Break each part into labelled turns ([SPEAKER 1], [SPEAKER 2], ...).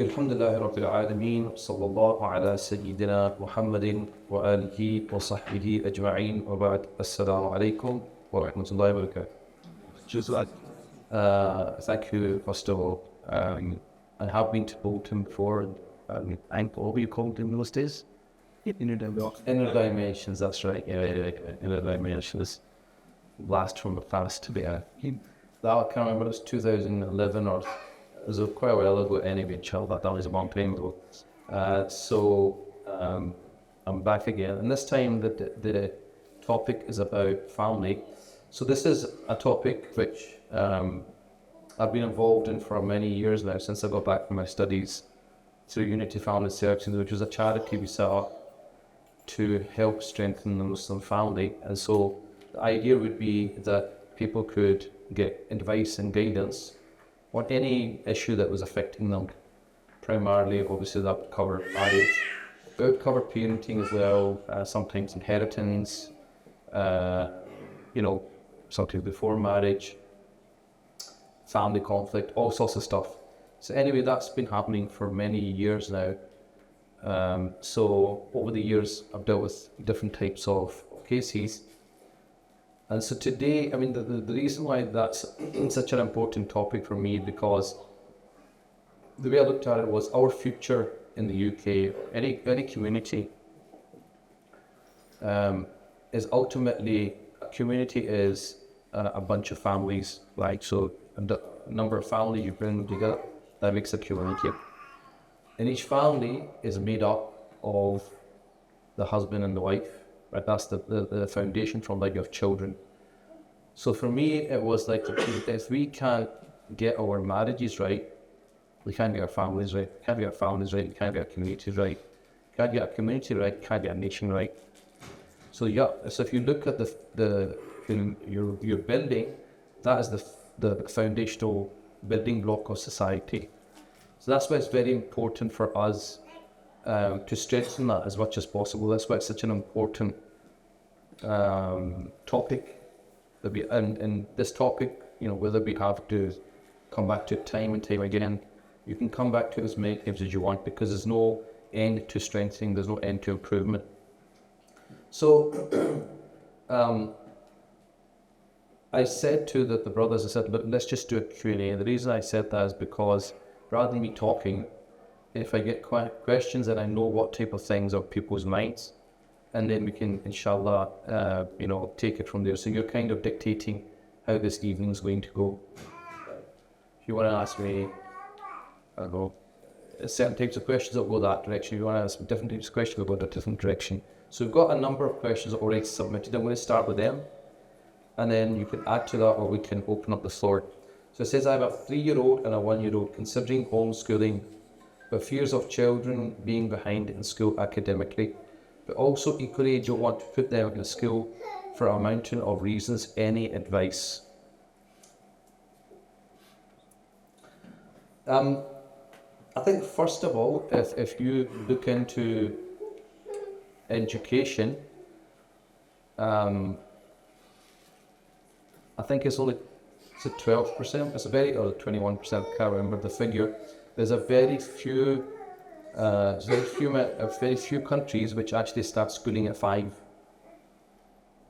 [SPEAKER 1] الحمد لله رب العالمين صلى الله على سيدنا محمد وآله وصحبه أجمعين وبعد السلام عليكم ورحمة الله وبركاته. Thank you, first of all. I have been to Bolton before, and what were you called in those days? Inner Dimensions, that's right. Yeah. Inner Dimensions. Blast from the past to be that I can't remember, it was 2011 or it was quite a while ago anyway, child, that was a long time ago. I'm back again, and this time the topic is about family. So this is a topic which I've been involved in for many years now, since I got back from my studies through Unity Family Services, which was a charity we set up to help strengthen the Muslim family. And so the idea would be that people could get advice and guidance on any issue that was affecting them. Primarily, obviously, that would cover marriage, it would cover parenting as well, sometimes inheritance, sometimes before marriage, family conflict, all sorts of stuff. So anyway, that's been happening for many years now. So over the years, I've dealt with different types of cases. And so today, I mean, the reason why that's such an important topic for me, because the way I looked at it was our future in the UK, any community, is ultimately, a community is a bunch of families, right? So a number of families you bring together, that makes a community. And each family is made up of the husband and the wife, right? That's the foundation from like your children. So for me, it was like, if we can't get our marriages right, we can't get our families right. We can't get our families right, we can't get our communities right. We can't get a community right, can't get a nation right. So yeah, so if you look at your building, that is the foundational building block of society. So that's why it's very important for us to strengthen that as much as possible. That's why it's such an important topic. And this topic, whether we have to come back to it time and time again, you can come back to it as many times as you want, because there's no end to strengthening, there's no end to improvement. So I said to the brothers, I said, look, let's just do a Q&A. And the reason I said that is because rather than me talking, if I get questions, then I know what type of things are people's minds, and then we can, inshallah, take it from there. So you're kind of dictating how this evening's going to go. If you want to ask me, I don't know, certain types of questions, I'll go that direction. If you want to ask me different types of questions, I'll go a different direction. So we've got a number of questions already submitted. I'm going to start with them, and then you can add to that, or we can open up the floor. So it says, I have a 3-year-old and a 1-year-old considering homeschooling, with fears of children being behind in school academically, but also equally don't want to put them in school for a mountain of reasons. Any advice? I think first of all, if you look into education, I think it's only 12%, it's or 21%, I can't remember the figure. There's very few countries which actually start schooling at 5.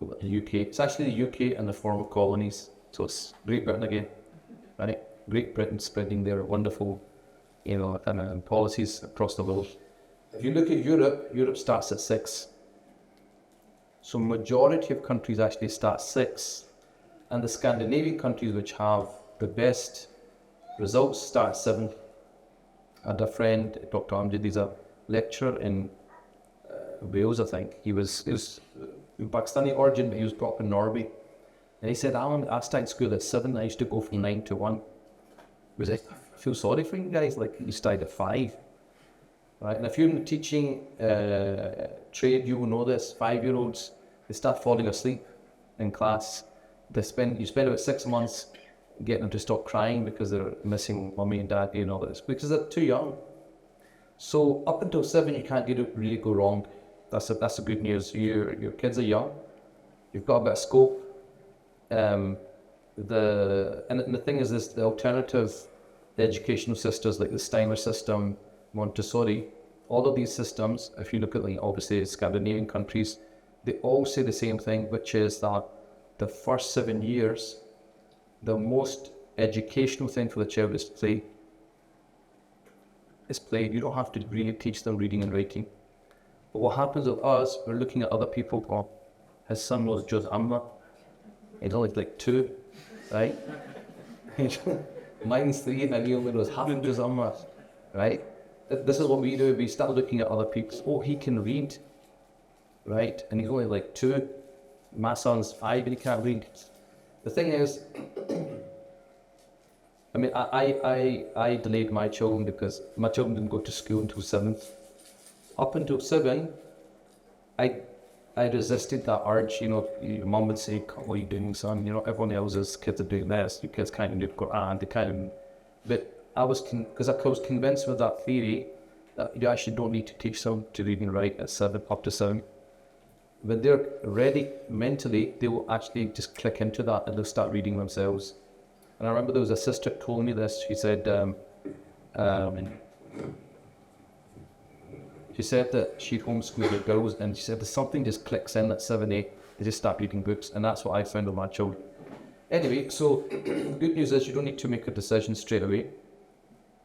[SPEAKER 1] The UK, it's actually the UK and the former colonies, so it's Great Britain again, right? Great Britain spreading their wonderful, policies across the world. If you look at Europe starts at 6. So majority of countries actually start 6, and the Scandinavian countries, which have the best results, start 7. I had a friend, Dr. Amjad, he's a lecturer in Wales, I think. He was Pakistani origin, but he was brought up in Norway. And he said, Alan, I started school at 7, I used to go from 9 to 1. He was like, I feel sorry for you guys, like you started at 5. Right? And if you're teaching trade, you will know this. 5-year-olds, they start falling asleep in class. You spend about 6 months getting them to stop crying because they're missing mommy and daddy and all this, because they're too young. So up until 7, you can't really go wrong. That's the good news. Your kids are young. You've got a bit of scope. And the thing is this: the alternative educational systems like the Steiner system, Montessori, all of these systems, if you look at like obviously Scandinavian countries, they all say the same thing, which is that the first 7 years, the most educational thing for the child is play. It's play. You don't have to really teach them reading and writing. But what happens with us, we're looking at other people. Oh, his son was Juz Amma. He's only like 2, right? Mine's 3 and I knew it was half of Juz Amma, right? This is what we do. We start looking at other people. Oh, he can read, right? And he's only like 2. My son's 5 and he can't read. The thing is, I mean, I delayed my children because my children didn't go to school until 7th. Up until 7, I resisted that urge. You know, your mum would say, "What are you doing, son? You know, everyone else's kids are doing this. Your kids can't do Quran. They can't." But I was because I was convinced with that theory that you actually don't need to teach them to read and write at 7, up to 7. When they're ready mentally, they will actually just click into that and they'll start reading themselves. And I remember there was a sister told me this. She said, that she'd homeschooled her girls, and she said that something just clicks in at 7, 8. They just start reading books, and that's what I found with my children. Anyway, so good news is you don't need to make a decision straight away.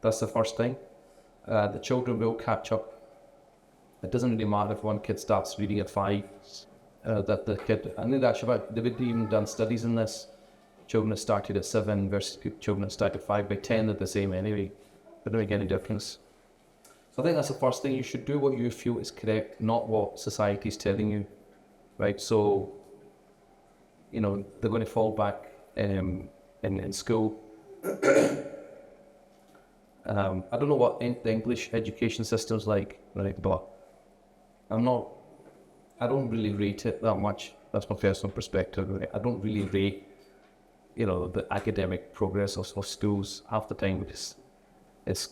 [SPEAKER 1] That's the first thing. The children will catch up. It doesn't really matter if one kid starts reading at 5. That the kid, I think actually they've even done studies in this. Children that started at 7 versus children that started at 5, by 10 they're the same anyway. They don't make any difference. So I think that's the first thing. You should do what you feel is correct, not what society is telling you, right? So, you know, they're going to fall back in school. I don't know what the English education system's like, right? But I don't really rate it that much. That's my personal perspective, right? I don't really rate, you know, the academic progress of schools half the time, because it's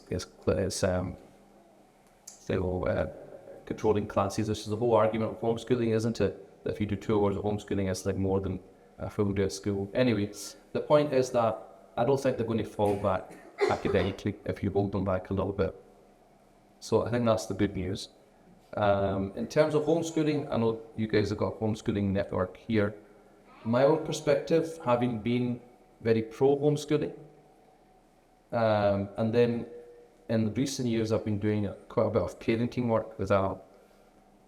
[SPEAKER 1] controlling classes. This is the whole argument of homeschooling, isn't it? That if you do 2 hours of homeschooling, it's like more than a full day at school. Anyway, the point is that I don't think they're going to fall back academically if you hold them back a little bit. So I think that's the good news. In terms of homeschooling, I know you guys have got a homeschooling network here. My own perspective, having been very pro homeschooling, and then in recent years I've been doing quite a bit of parenting work with a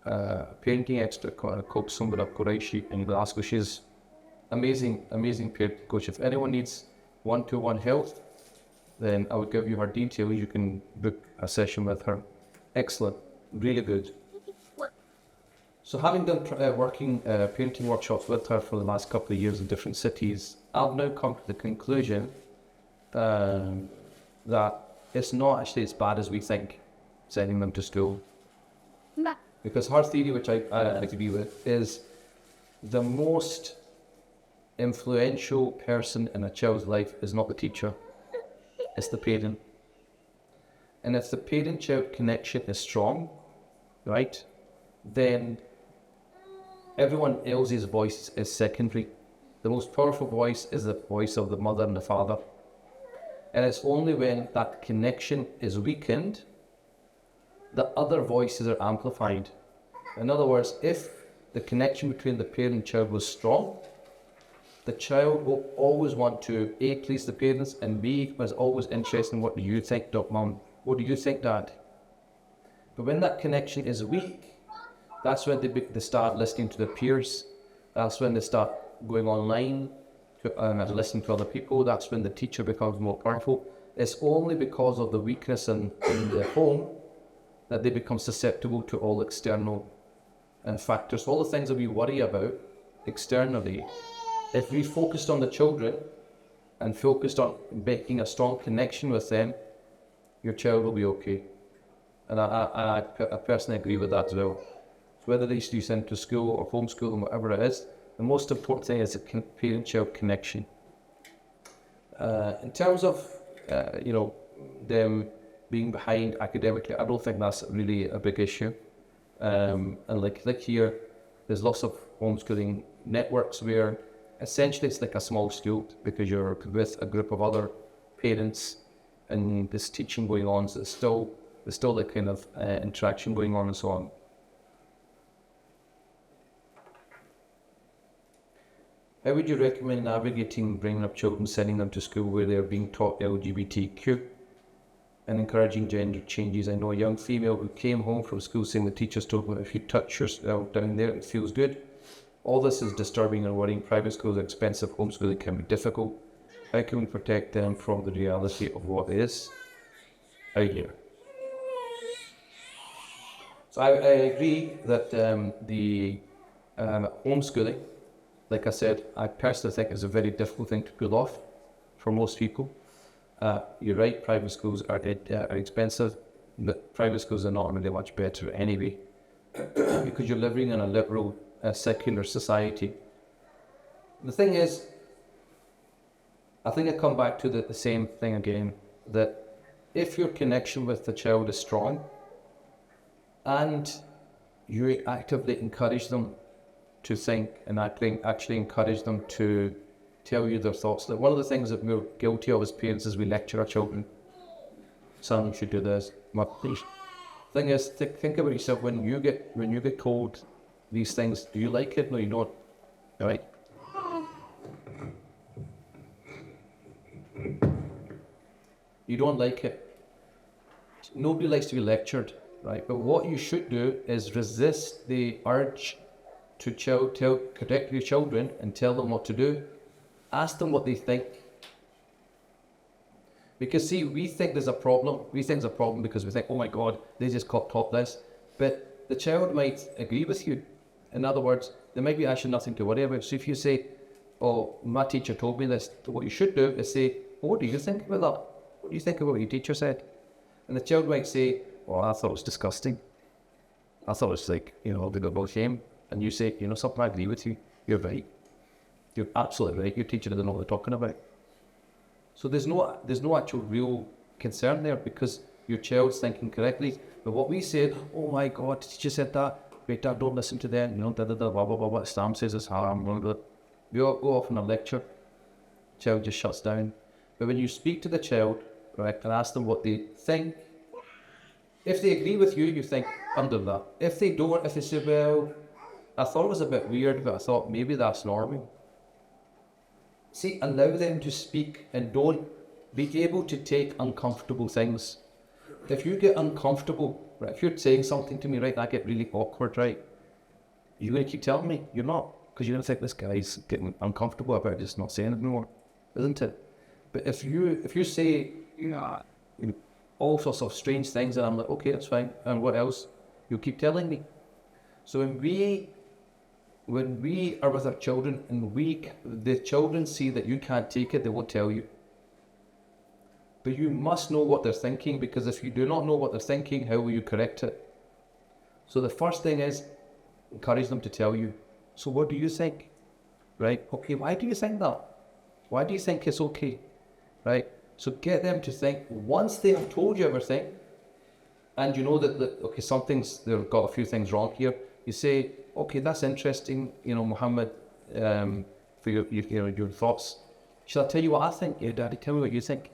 [SPEAKER 1] parenting expert called Sumbara Quraishi in Glasgow. She's amazing parenting coach. If anyone needs one-to-one help, then I would give you her details. You can book a session with her. Excellent, really good. So having done parenting workshops with her for the last couple of years in different cities, I've now come to the conclusion that it's not actually as bad as we think, sending them to school. Because her theory, which I agree with, is the most influential person in a child's life is not the teacher, it's the parent. And if the parent-child connection is strong, right, then everyone else's voice is secondary. The most powerful voice is the voice of the mother and the father. And it's only when that connection is weakened that other voices are amplified. In other words, if the connection between the parent and child was strong, the child will always want to A, please the parents, and B, was always interested in what do you think, Mum? What do you think, Dad? But when that connection is weak, that's when they start listening to their peers. That's when they start going online and listening to other people. That's when the teacher becomes more powerful. It's only because of the weakness in the home that they become susceptible to all external factors. All the things that we worry about externally, if we focused on the children and focused on making a strong connection with them, your child will be okay. And I personally agree with that as well. So whether they send to school or homeschool and whatever it is, the most important thing is the parent-child connection. In terms of, them being behind academically, I don't think that's really a big issue. And like here, there's lots of homeschooling networks where essentially it's like a small school because you're with a group of other parents and this teaching going on, so there's still that kind of interaction going on and so on. How would you recommend navigating bringing up children, sending them to school where they're being taught LGBTQ and encouraging gender changes? I know a young female who came home from school saying the teachers told her if you touch yourself down there, it feels good. All this is disturbing and worrying. Private schools are expensive, homeschooling can be difficult. How can we protect them from the reality of what is out here? So I agree that the homeschooling, like I said, I personally think is a very difficult thing to pull off for most people. You're right, private schools are expensive, but private schools are not really much better anyway, because you're living in a liberal, secular society. The thing is, I think I come back to the same thing again, that if your connection with the child is strong, and you actively encourage them to think and actually encourage them to tell you their thoughts. That one of the things that we're guilty of as parents is we lecture our children. Son, you should do this. Thing is, think about yourself when you get told these things. Do you like it? No, you don't. All right. You don't like it. Nobody likes to be lectured, right? But what you should do is resist the urge to correct your children and tell them what to do. Ask them what they think. Because see, we think there's a problem. We think there's a problem because we think, oh my God, they just taught this. But the child might agree with you. In other words, there might be actually nothing to worry about. So if you say, oh, my teacher told me this, what you should do is say, oh, what do you think about that? What do you think about what your teacher said? And the child might say, oh, I thought it was disgusting. I thought it was like, a bit of shame. And you say, something, I agree with you. You're right. You're absolutely right. Your teacher doesn't know what they're talking about. So there's no actual real concern there because your child's thinking correctly. But what we said, oh my God, the teacher said that. Wait, Dad, don't listen to them. Blah, blah, blah, blah, blah. Sam says it's harm. Blah, blah. We all go off in a lecture. Child just shuts down. But when you speak to the child, right, and ask them what they think, if they agree with you, you think under that. If they don't, if they say, well, I thought it was a bit weird, but I thought maybe that's normal. See, allow them to speak and don't be able to take uncomfortable things. If you get uncomfortable, right, if you're saying something to me, right, I get really awkward, right, you're going to keep telling me. You're not, because you're going to think this guy's getting uncomfortable about just not saying it anymore, isn't it? But if you say, all sorts of strange things, and I'm like, okay, that's fine, and what else? You'll keep telling me. So when we are with our children and the children see that you can't take it, they won't tell you. But you must know what they're thinking, because if you do not know what they're thinking, how will you correct it? So the first thing is encourage them to tell you. So what do you think? Right? Okay, why do you think that? Why do you think it's okay? Right? So get them to think. Once they have told you everything, and you know that okay, they've got a few things wrong here, you say, okay, that's interesting, Muhammad, for your thoughts. Shall I tell you what I think? Yeah, Daddy, tell me what you think.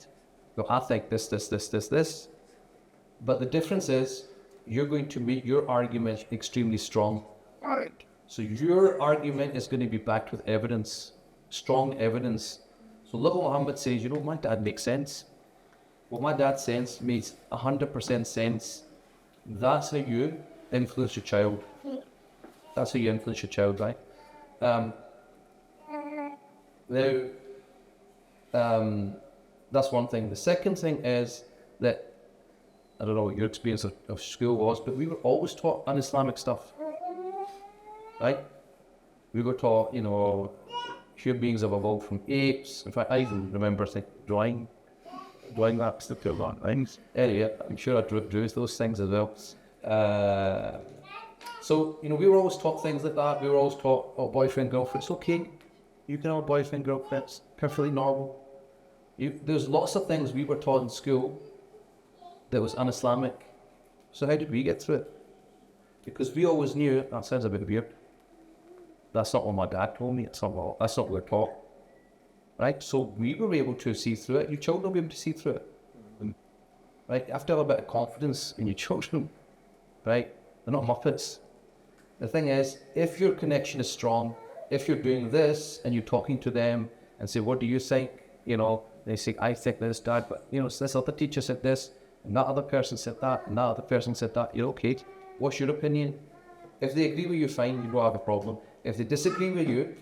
[SPEAKER 1] Well, I think this. But the difference is, you're going to make your argument extremely strong. Right. So your argument is going to be backed with evidence, strong evidence. So little Muhammad says, my dad makes sense. What my dad says makes 100% sense. That's how you influence your child. That's how you influence your child, right? That's one thing. The second thing is that, I don't know what your experience of school was, but we were always taught un-Islamic stuff, right? We were taught, human beings have evolved from apes. In fact, I even remember drawing that stuff to a things. Anyway, I'm sure I drew those things as well. So, we were always taught things like that. We were always taught, boyfriend, girlfriend, it's okay. You can have boyfriend, girlfriend, it's perfectly normal. There's lots of things we were taught in school that was un-Islamic. So how did we get through it? Because we always knew, that sounds a bit weird. That's not what my dad told me. That's not what we're taught. Right? So we were able to see through it. Your children will be able to see through it. right? You have to have a bit of confidence in your children, right? They're not muppets. The thing is, if your connection is strong, if you're doing this and you're talking to them and say, what do you think? You know, they say, I think this, Dad, but, you know, this other teacher said this, and that other person said that, and that other person said that. You're okay. What's your opinion? If they agree with you, fine, you don't have a problem. If they disagree with you,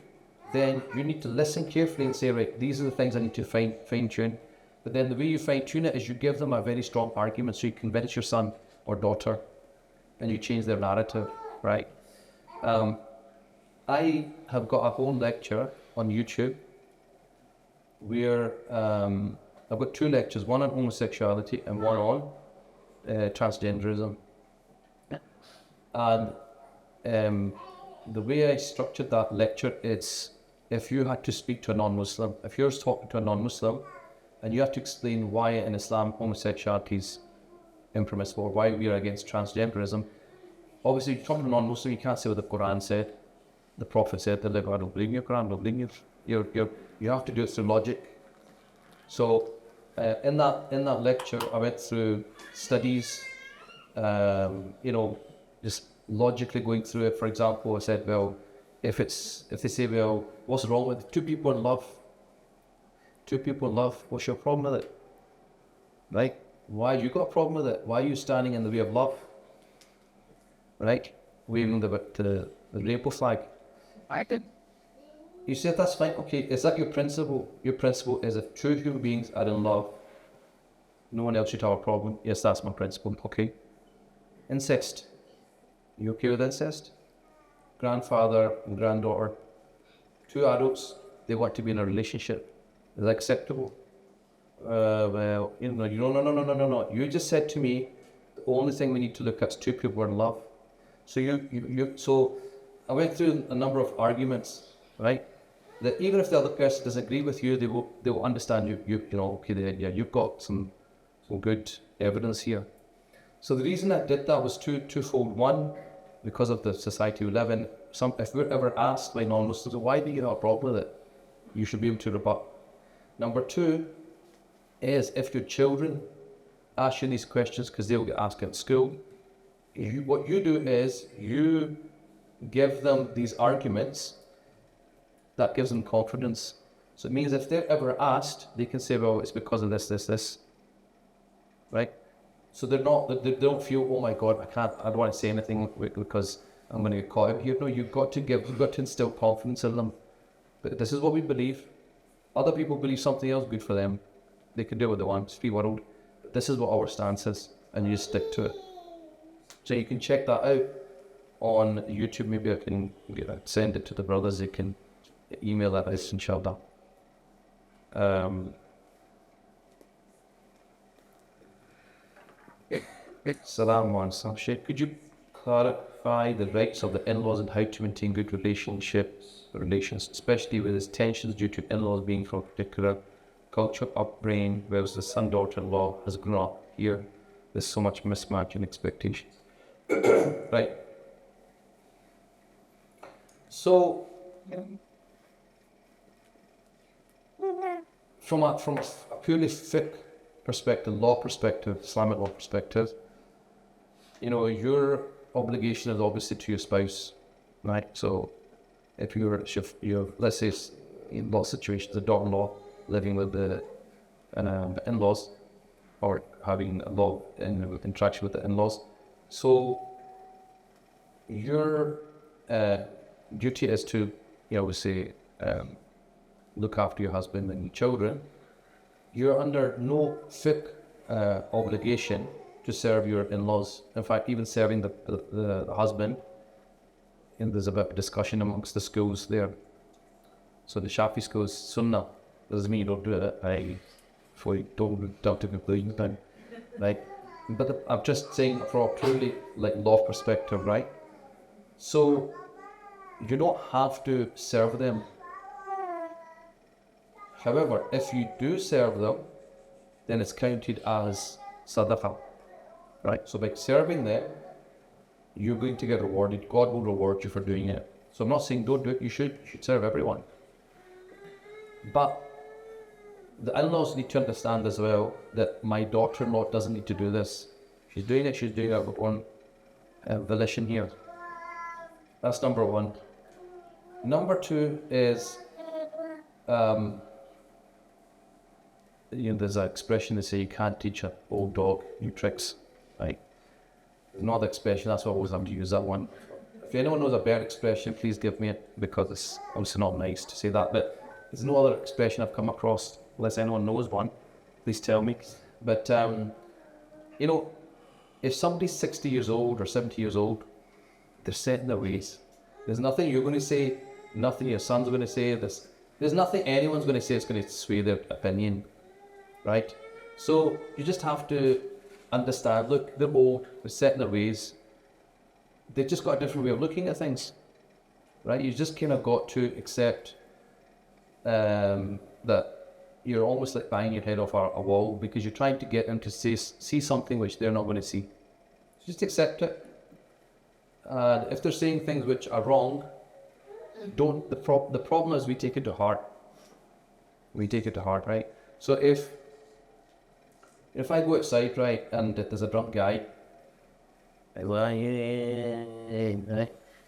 [SPEAKER 1] then you need to listen carefully and say, right, these are the things I need to fine-tune. But then the way you fine-tune it is you give them a very strong argument, so you convince your son or daughter, and you change their narrative, right? I have got a whole lecture on YouTube where I've got 2 lectures, one on homosexuality and one on transgenderism. And the way I structured that lecture is, if you had to speak to a non-Muslim, if you're talking to a non-Muslim and you have to explain why in Islam homosexuality is impermissible, or why we are against transgenderism, obviously, if you're talking to a non-Muslim, you can't say what the Quran said, the Prophet said, I don't believe your Quran, I don't believe you have to do it through logic. So in that lecture, I went through studies, you know, just logically going through it. For example, I said, well, if they say, well, what's wrong with it? Two people in love, what's your problem with it? Right? Why you got a problem with it? Why are you standing in the way of love? Right? Waving the rainbow flag. I did. You said that's fine. Okay, is that your principle? Your principle is if 2 human beings are in love, no one else should have a problem. Yes, that's my principle. Okay. Incest. You okay with incest? Grandfather and granddaughter, 2 adults, they want to be in a relationship. Is that acceptable? Well, you know, no. You just said to me, the only thing we need to look at is 2 people in love. So so I went through a number of arguments, right? That even if the other person doesn't agree with you, they will understand you know, okay, yeah, you've got some good evidence here. So the reason I did that was twofold. One, because of the society we live in, if we're ever asked by non-Muslims, why do you have a problem with it? You should be able to rebut. Number 2 is if your children ask you these questions, because they'll get asked at school, what you do is you give them these arguments that gives them confidence. So it means if they're ever asked, they can say, well, it's because of this, right? So they don't feel, oh my God, I don't want to say anything because I'm going to get caught out here. No, you've got to instill confidence in them. But this is what we believe. Other people believe something else good for them. They can do what they want. It's free world. But this is what our stance is, and you stick to it. So you can check that out on YouTube. Maybe I can send it to the brothers. They can email that us, inshallah. Salam alaikum. Shaykh, could you clarify the rights of the in-laws and how to maintain good relations, especially with its tensions due to in-laws being from a particular cultural upbringing, whereas the son-daughter-in-law has grown up here? There's so much mismatch in expectations. Right. So, from a purely fiqh perspective, law perspective, Islamic law perspective, you know, your obligation is obviously to your spouse, right? So, if you're let's say in law situations, a daughter-in-law living with the in-laws, or having a law interaction with the in-laws, so your duty is to, you know, say, look after your husband and your children. You're under no fiqh obligation to serve your in-laws. In fact, even serving the husband, and there's a bit of discussion amongst the schools there. So the Shafi schools, sunnah, doesn't mean you don't do it. Before you don't jump to conclusions, right? But I'm just saying from a purely like law perspective, right? So you don't have to serve them. However, if you do serve them, then it's counted as sadaqah, right? So by serving them, you're going to get rewarded. God will reward you for doing it. So I'm not saying don't do it. You should serve everyone. But the in-laws need to understand as well that my daughter-in-law doesn't need to do this. She's doing it out of her own volition here. That's number one. Number two is, there's an expression they say you can't teach an old dog new tricks, right? There's another expression, that's why I always have to use that one. If anyone knows a better expression, please give me it, because it's obviously not nice to say that, but there's no other expression I've come across, unless anyone knows one, please tell me. But, if somebody's 60 years old or 70 years old, they're set in their ways. There's nothing you're going to say, nothing your son's going to say, there's nothing anyone's going to say that's going to sway their opinion, right? So you just have to understand, look, they're old, they're set in their ways, they've just got a different way of looking at things, right? You just kind of got to accept that you're almost like banging your head off a wall, because you're trying to get them to see something which they're not going to see. Just accept it. And if they're saying things which are wrong, the problem is we take it to heart. We take it to heart, right? So if I go outside, right, and there's a drunk guy, right,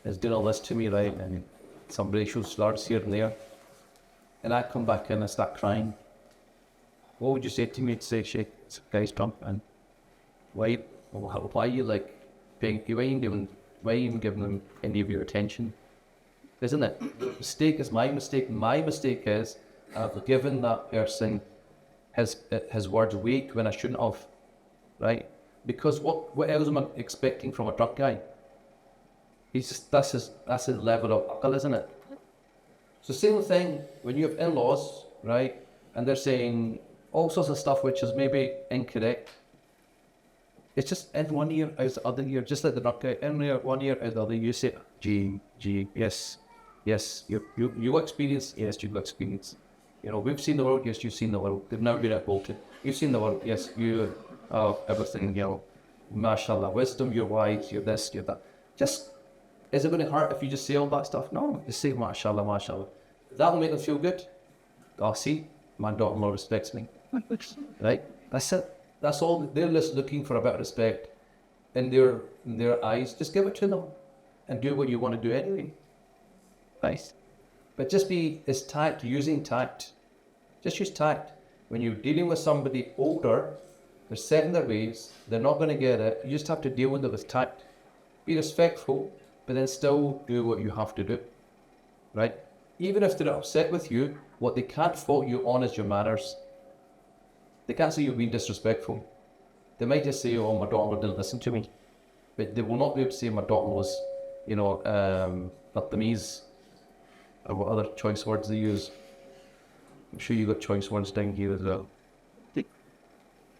[SPEAKER 1] is doing all this to me, right, and some racial slurs here and there, and I come back in and start crying, what would you say to me? To say, Shaykh, this guy's drunk, and why are you like paying? Why are you even giving them any of your attention? Isn't it? The mistake is my mistake. My mistake is I've given that person his words weight when I shouldn't have, right? Because what else am I expecting from a drunk guy? That's his level of akal, isn't it? So same thing when you have in-laws, right, and they're saying all sorts of stuff which is maybe incorrect. It's just in one ear, out the other ear, just like the drunk guy. In one ear, out the other. You say, gee, yes, you experience, yes, you've got experience. We've seen the world, yes, you've seen the world. They've never been at Bolton. You've seen the world, yes, you have everything, mashallah, wisdom, you're wise, you're this, you're that. Just, is it going to hurt if you just say all that stuff? No, just say mashallah, mashallah. That'll make them feel good. Oh, see, my daughter-in-law respects me. Right? That's it. That's all. They're just looking for a bit of respect in their eyes. Just give it to them and do what you want to do anyway. Nice. But just be as tact, using tact. Just use tact. When you're dealing with somebody older, they're set in their ways, they're not going to get it. You just have to deal with it with tact. Be respectful, but then still do what you have to do. Right? Even if they're upset with you, what they can't fault you on is your manners. They can't say you're being disrespectful. They might just say, oh, my daughter didn't listen to me. But they will not be able to say my daughter was, Vietnamese, or what other choice words they use. I'm sure you got choice words down here as well.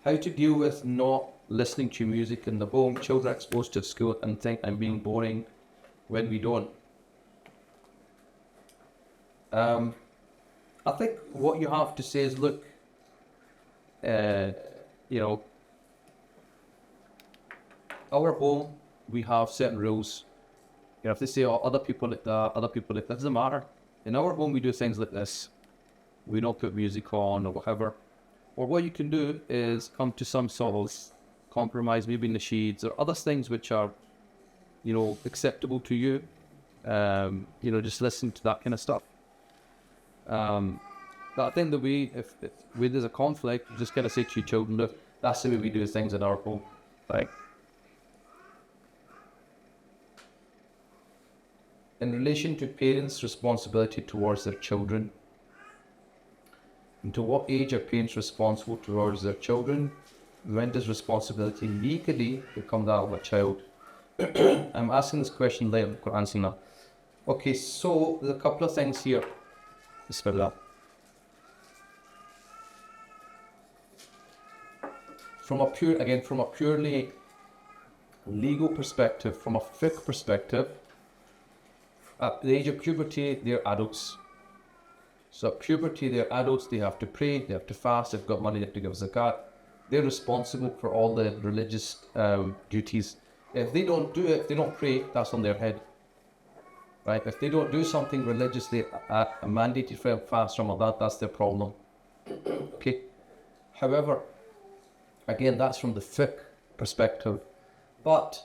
[SPEAKER 1] How to deal with not listening to music in the home. Children are exposed to school and think I'm being boring when we don't. I think what you have to say is, look, our home, we have certain rules. If they say, oh, other people like that, doesn't matter. In our home, we do things like this. We don't put music on or whatever. Or what you can do is come to some sort of compromise, maybe in the sheets or other things which are, acceptable to you. Just listen to that kind of stuff. But I think the way, if there's a conflict, you just kind of say to your children, look, that's the way we do things in our home. Right? In relation to parents' responsibility towards their children, and to what age are parents responsible towards their children? When does responsibility legally become that of a child? I'm asking this question later, I'm answering that. Okay, so there's a couple of things here. Bismillah. From a purely legal perspective, from a fiqh perspective, at the age of puberty, they're adults. So at puberty, they're adults, they have to pray, they have to fast, they've got money, they have to give zakat. They're responsible for all the religious duties. If they don't do it, if they don't pray, that's on their head. Right? If they don't do something religiously, a mandated fast from that, that's their problem. Okay. However, again, that's from the fiqh perspective, but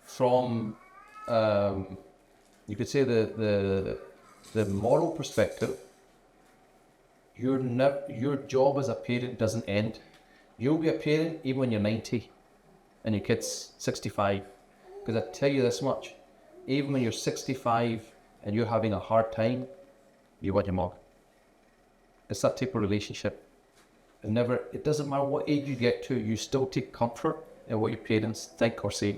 [SPEAKER 1] from you could say the moral perspective, your job as a parent doesn't end. You'll be a parent even when you're 90 and your kid's 65. Because I tell you this much, even when you're 65 and you're having a hard time, you want your mom. It's that type of relationship. It doesn't matter what age you get to, you still take comfort in what your parents think or say,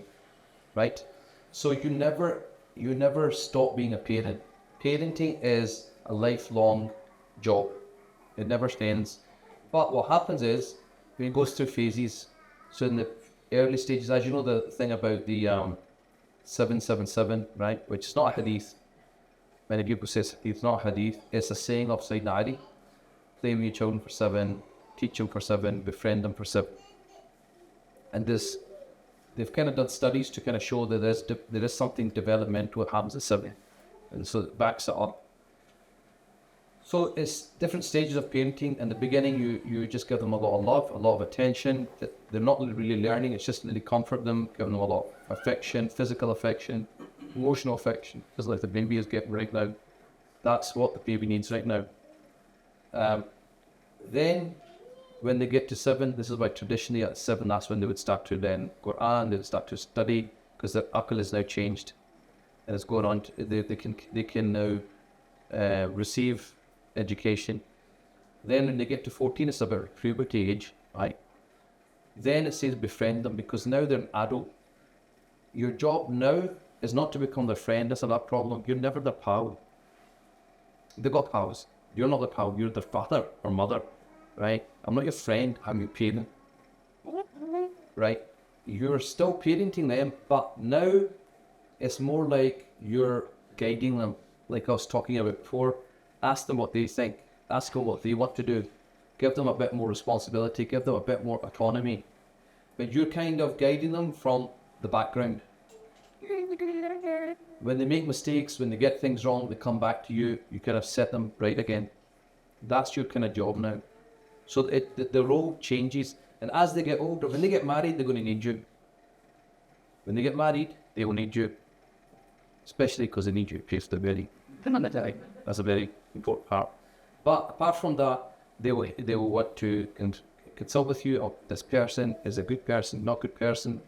[SPEAKER 1] right? So you never stop being a parent. Parenting is a lifelong job. It never ends. But what happens is, it goes through phases. So in the early stages, as you know, the thing about the 777, right, which is not a hadith. Many people say it's not a hadith. It's a saying of Sayyidina Ali. Play with your children for 7, teach them for 7, befriend them for 7. And they've kind of done studies to kind of show that there is something developmental that happens at 7. And so it backs it up. So it's different stages of parenting. In the beginning, you just give them a lot of love, a lot of attention. They're not really learning. It's just really comfort them, give them a lot of affection, physical affection, emotional affection. Just like the baby is getting right now. That's what the baby needs right now. Then, when they get to 7, this is why traditionally at 7, that's when they would start to learn Quran. They would start to study because their akal is now changed, and it's going on. They can now receive education. Then when they get to 14, it's about puberty age, right? Then it says befriend them because now they're an adult. Your job now is not to become their friend. That's another problem. You're never their pal. They've got pals. You're not their pal. You're their father or mother, right? I'm not your friend. I'm your parent, right? You're still parenting them, but now it's more like you're guiding them, like I was talking about before. Ask them what they think. Ask them what they want to do. Give them a bit more responsibility. Give them a bit more autonomy. But you're kind of guiding them from the background. When they make mistakes, when they get things wrong, they come back to you. You kind of set them right again. That's your kind of job now. So the role changes. And as they get older, when they get married, they're going to need you. When they get married, they will need you. Especially because they need you to pay for the wedding. That's a very important part. But apart from that, they will want to consult with you. Oh, this person is a good person, not good person.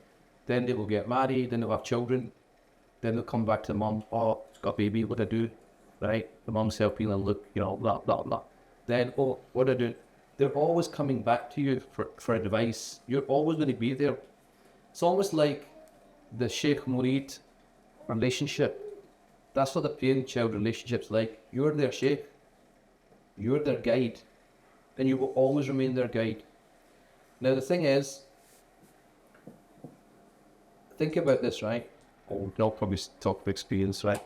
[SPEAKER 1] Then they will get married. Then they'll have children. Then they'll come back to the mum. Oh, it's got a baby. What do I do? Right? The mum's helping and look, blah blah blah. Then what do I do? They're always coming back to you for advice. You're always going to be there. It's almost like the Shaykh Murid relationship. That's what the parent-child relationship's like. You're their sheikh. You're their guide. And you will always remain their guide. Now the thing is, think about this, right? I'll probably talk of experience, right?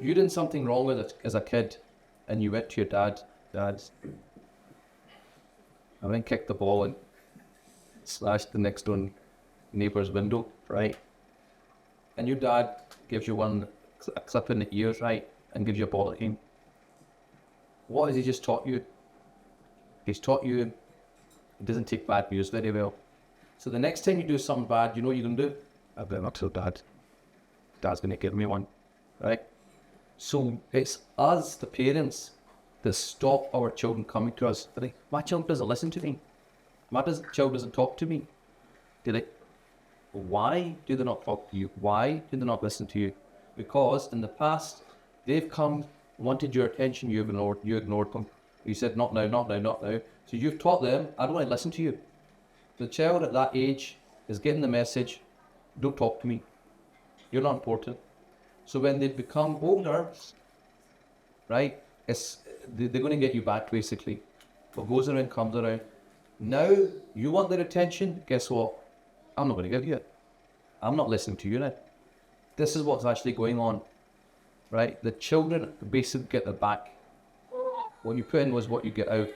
[SPEAKER 1] You did something wrong with it as a kid, and you went to your dad. Dad, I then kicked the ball and slashed the next door neighbour's window, right? And your dad gives you a clip in the ears, right, and gives you a ball at him. What has he just taught you? He's taught you he doesn't take bad news very well. So the next time you do something bad, you know what you're going to do? I better not tell Dad. Dad's going to give me one, right? So it's us, the parents, that stop our children coming to us. They're like, my child doesn't listen to me. My child doesn't talk to me. They're like, why do they not talk to you? Why do they not listen to you? Because in the past, they've come, wanted your attention, you ignored them. You said, not now, not now, not now. So you've taught them, I don't want to listen to you. The child at that age is getting the message, don't talk to me. You're not important. So when they become older, right, they're going to get you back basically. What goes around comes around. Now, you want their attention, guess what? I'm not going to give you it. I'm not listening to you now. This is what's actually going on, right? The children basically get their back. What you put in was what you get out.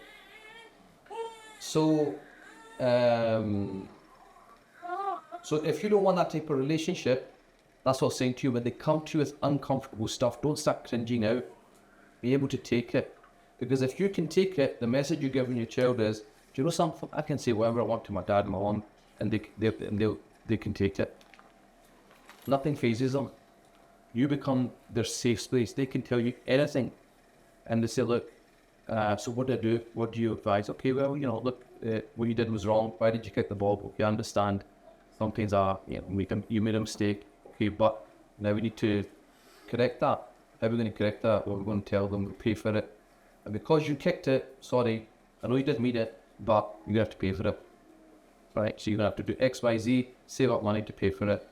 [SPEAKER 1] So if you don't want that type of relationship, that's what I'm saying to you. When they come to you with uncomfortable stuff, don't start cringing out. Be able to take it. Because if you can take it, the message you're giving your child is, do you know something? I can say whatever I want to my dad and my mom, and they can take it. Nothing phases them. You become their safe space. They can tell you anything. And they say, look, so what do I do? What do you advise? Okay, well, look, what you did was wrong. Why did you kick the ball? Okay, I understand. Sometimes you made a mistake. Okay, but now we need to correct that. How are we going to correct that? Well, we're going to tell them we'll pay for it. And because you kicked it, sorry, I know you didn't mean it, but you're going to have to pay for it. Right? So you're going to have to do X, Y, Z, save up money to pay for it.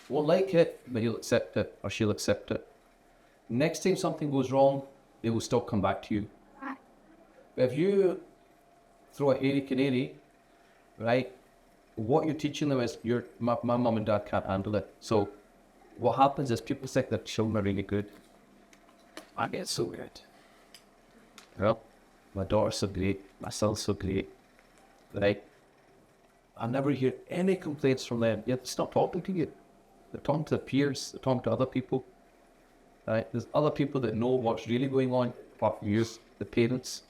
[SPEAKER 1] Won't like it, but he'll accept it, or she'll accept it. Next time something goes wrong, they will still come back to you. But if you throw a airy canary, right, what you're teaching them is my mum and dad can't handle it. So what happens is people think their children are really good. I get so good. Well, my daughter's so great, my son's so great, right? I never hear any complaints from them. Yet it's not talking to you. They're talking to their peers, they're talking to other people. Right? There's other people that know what's really going on, apart from you, the parents.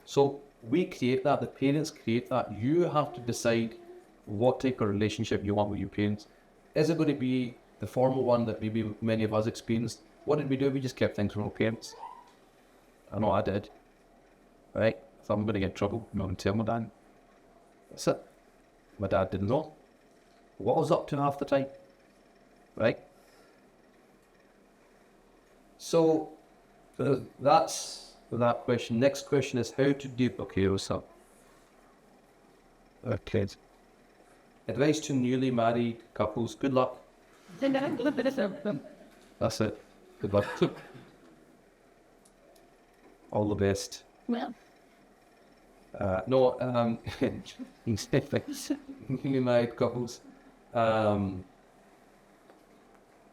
[SPEAKER 1] So we create that, the parents create that. You have to decide what type of relationship you want with your parents. Is it going to be the formal one that maybe many of us experienced? What did we do? We just kept things from our parents. I know I did. Right? If I'm going to get in trouble, I'm not going to tell my dad. That's it. My dad didn't know what I was up to half the time. Right? So that's that question. Next question is how to deal. Okay, what's up? Okay. Advice to newly married couples. Good luck. That's it. Good luck. All the best.
[SPEAKER 2] Well,
[SPEAKER 1] Newly married couples.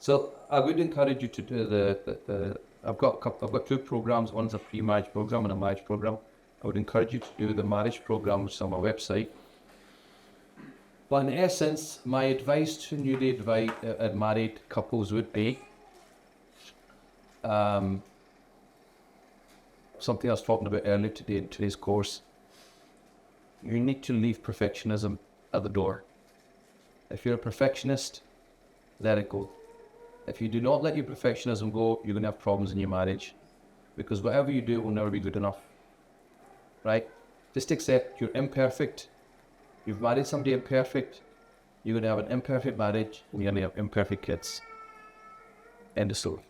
[SPEAKER 1] So I would encourage you to do the I've got two programs. One's a pre-marriage program and a marriage program. I would encourage you to do the marriage program, which is on my website. But in essence, my advice to newly married couples would be something I was talking about earlier today in today's course. You need to leave perfectionism at the door. If you're a perfectionist, let it go. If you do not let your perfectionism go, you're going to have problems in your marriage. Because whatever you do will never be good enough. Right? Just accept you're imperfect. You've married somebody imperfect. You're going to have an imperfect marriage, and you're going to have imperfect kids. End of story.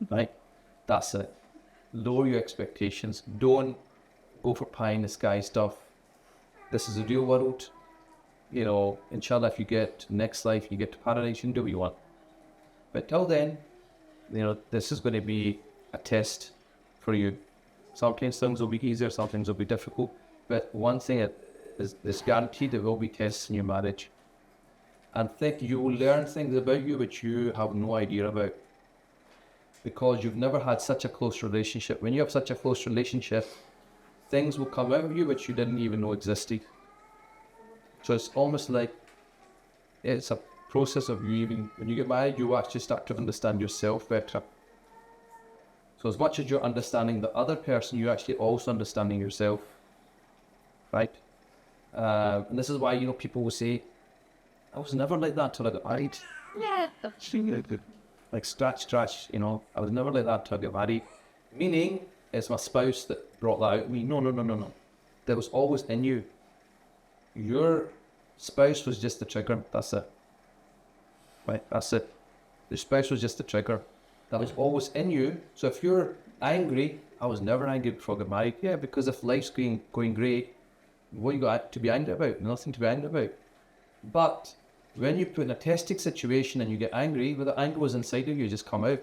[SPEAKER 1] Right? That's it. Lower your expectations. Don't go for pie in the sky stuff. This is the real world. Inshallah, if you get next life, you get to paradise, you can do what you want. But till then, this is going to be a test for you. Sometimes things will be easier, sometimes will be difficult. But one thing is guaranteed, there will be tests in your marriage. And you will learn things about you which you have no idea about. Because you've never had such a close relationship. When you have such a close relationship, things will come out of you which you didn't even know existed. So it's almost like it's a process of when you get married, you actually start to understand yourself better. So as much as you're understanding the other person, you're actually also understanding yourself. Right? And this is why, people will say, I was never like that till I got married.
[SPEAKER 2] yeah.
[SPEAKER 1] Like scratch, I was never like that till I got married. Meaning, it's my spouse that brought that out of me. No. That was always in you. Your spouse was just the trigger, that's it. Right, that's it. The spouse was just the trigger. That was always in you. So if you're angry, I was never angry before I got married. Yeah, because if life's going great, what you got to be angry about? Nothing to be angry about. But when you put in a testing situation and you get angry, well, the anger was inside of you, just come out.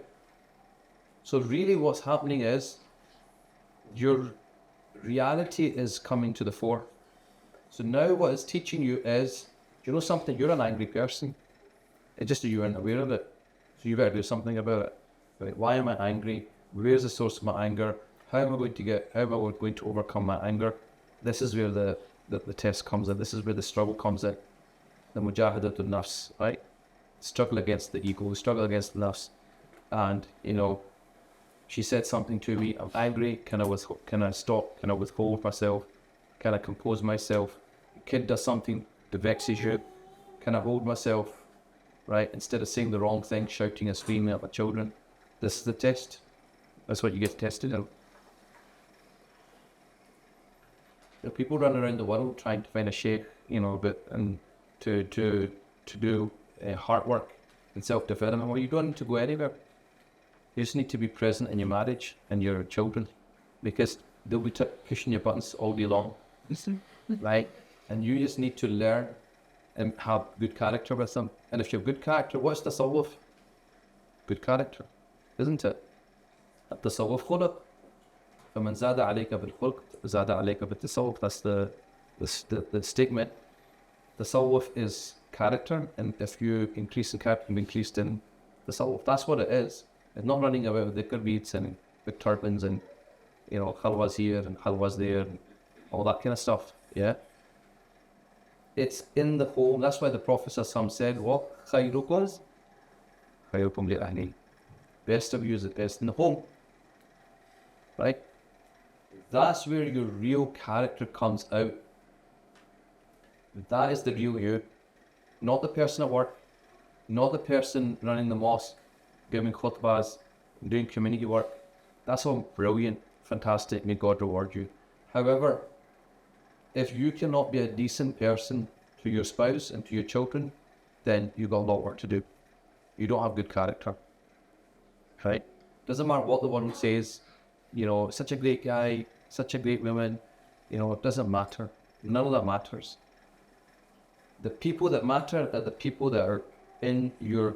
[SPEAKER 1] So really what's happening is your reality is coming to the fore. So now what it's teaching you is, do you know something? You're an angry person. It's just that you aren't aware of it. So you better do something about it. Right? Why am I angry? Where's the source of my anger? How am I going to overcome my anger? This is where the test comes in. This is where the struggle comes in. The mujahadat al-nafs, right? Struggle against the ego, struggle against the nafs. And, she said something to me, I'm angry, can I stop, can I withhold myself, can I compose myself? A kid does something that vexes you, can I hold myself, right? Instead of saying the wrong thing, shouting and screaming at my children. This is the test. That's what you get tested in. There are people running around the world trying to find a shaykh, and to do hard work and self-development. Well, you don't need to go anywhere. You just need to be present in your marriage and your children, because they'll be pushing your buttons all day long, right? And you just need to learn and have good character with them. And if you have good character, what's the tasawwuf? Good character, isn't it? التصوف خلق فمن زاد عليك بالخلق زاد عليك بالتصوف. That's the statement. Tasawwuf is character, and if you increase in character, you increase in tasawwuf. That's what it is. It's not running about with the beads and big turbans and khalwas here and khalwas there and all that kind of stuff. Yeah. It's in the home. That's why the Prophet said, what? Khayrukum li ahli. Best of you is the best in the home. Right? That's where your real character comes out. That is the real you. Not the person at work. Not the person running the mosque, giving khutbahs, doing community work. That's all brilliant, fantastic. May God reward you. However, if you cannot be a decent person to your spouse and to your children, then you've got a lot of work to do. You don't have good character. Right? Doesn't matter what the world says, such a great guy, such a great woman, it doesn't matter. None of that matters. The people that matter are the people that are in your,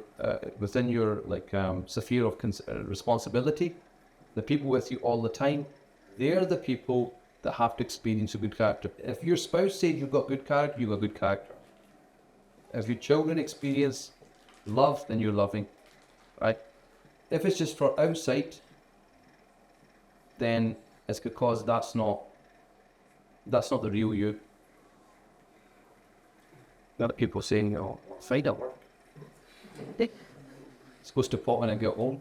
[SPEAKER 1] within your sphere of responsibility. The people with you all the time, they're the people that have to experience a good character. If your spouse said you've got good character, you've got good character. If your children experience love, then you're loving, right? If it's just for outside, then it's because that's not the real you. A lot of people saying, find at work. Supposed to pop when I get home.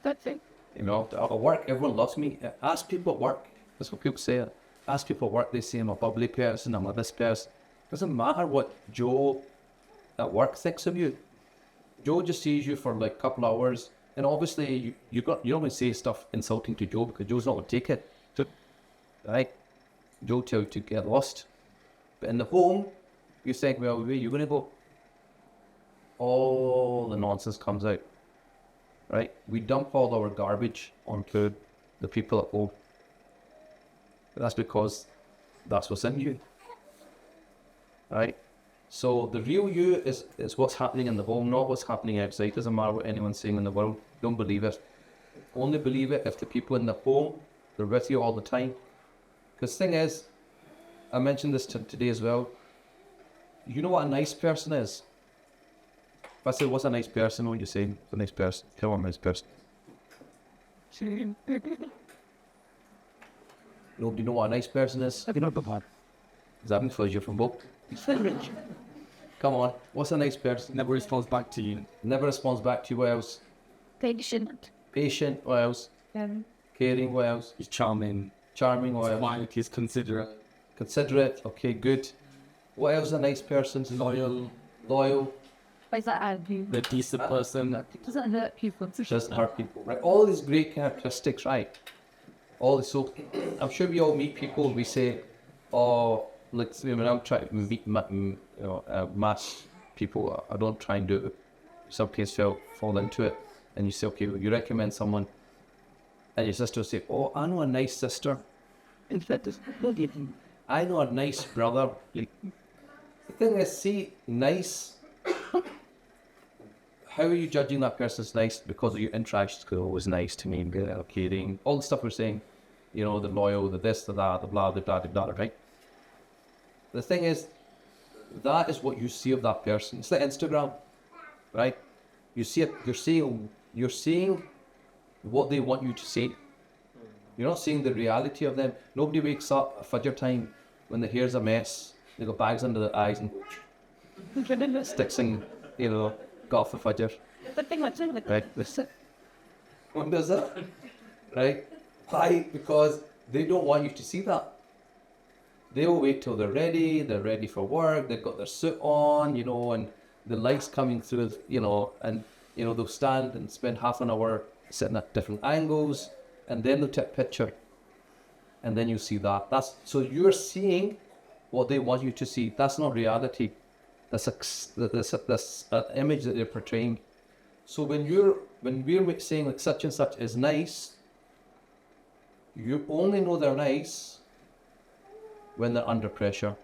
[SPEAKER 1] That's it. At work, everyone loves me. Ask people at work. That's what people say. Ask people at work, they say I'm a bubbly person, I'm a this person. Doesn't matter what Joe at work thinks of you. Joe just sees you for a couple hours, and obviously you don't want to say stuff insulting to Joe because Joe's not going to take it. Right? Joe tells you to get lost. But in the home, you think, well, where are you going to go? All the nonsense comes out. Right? We dump all our garbage onto the people at home. That's because that's what's in you. Right? So the real you is what's happening in the home, not what's happening outside. Doesn't matter what anyone's saying in the world. Don't believe it. Only believe it if the people in the home, they're with you all the time. Because the thing is, I mentioned this today as well. You know what a nice person is? If I say, what's a nice person, what would you say? It's a nice person. Tell me a nice person. Nobody know what a nice person is? Is that because you're from both? Come on, what's a nice person?
[SPEAKER 2] Never responds back to you.
[SPEAKER 1] Never responds back to you. What else?
[SPEAKER 3] Patient.
[SPEAKER 1] Patient. What else? Caring. What else?
[SPEAKER 2] He's charming.
[SPEAKER 1] Charming. What else?
[SPEAKER 2] Quiet. He's considerate.
[SPEAKER 1] Considerate. Okay, good. What else is a nice person?
[SPEAKER 2] Loyal.
[SPEAKER 1] Loyal.
[SPEAKER 3] Why is that attitude?
[SPEAKER 2] The decent person.
[SPEAKER 3] Doesn't hurt people.
[SPEAKER 1] Doesn't hurt people. Right. All these great characteristics, right? All this. So, I'm sure we all meet people and we say, oh, when I'm trying to meet mass people, I don't try and do it. Some kids fall into it, and you say, okay, well, you recommend someone, and your sister will say, oh, I know a nice sister. I know a nice brother. The thing is, see, nice. How are you judging that person's nice? Because of your interaction school was nice to me, caring, all the stuff we're saying, the loyal, the this, the that, the blah, the blah, the blah, right? The thing is, that is what you see of that person. It's like Instagram, right? You see it, you're seeing what they want you to see. You're not seeing the reality of them. Nobody wakes up at Fajr time when their hair's a mess. They got bags under their eyes and sticks and, got off the Fajr. Right? What does that? right? Why? Because they don't want you to see that. They'll wait till they're ready for work, they've got their suit on, and the light's coming through, and, they'll stand and spend half an hour sitting at different angles, and then they'll take a picture, and then you see that. So you're seeing what they want you to see. That's not reality. That's an image that they're portraying. So when we're saying like such and such is nice, you only know they're nice when they're under pressure.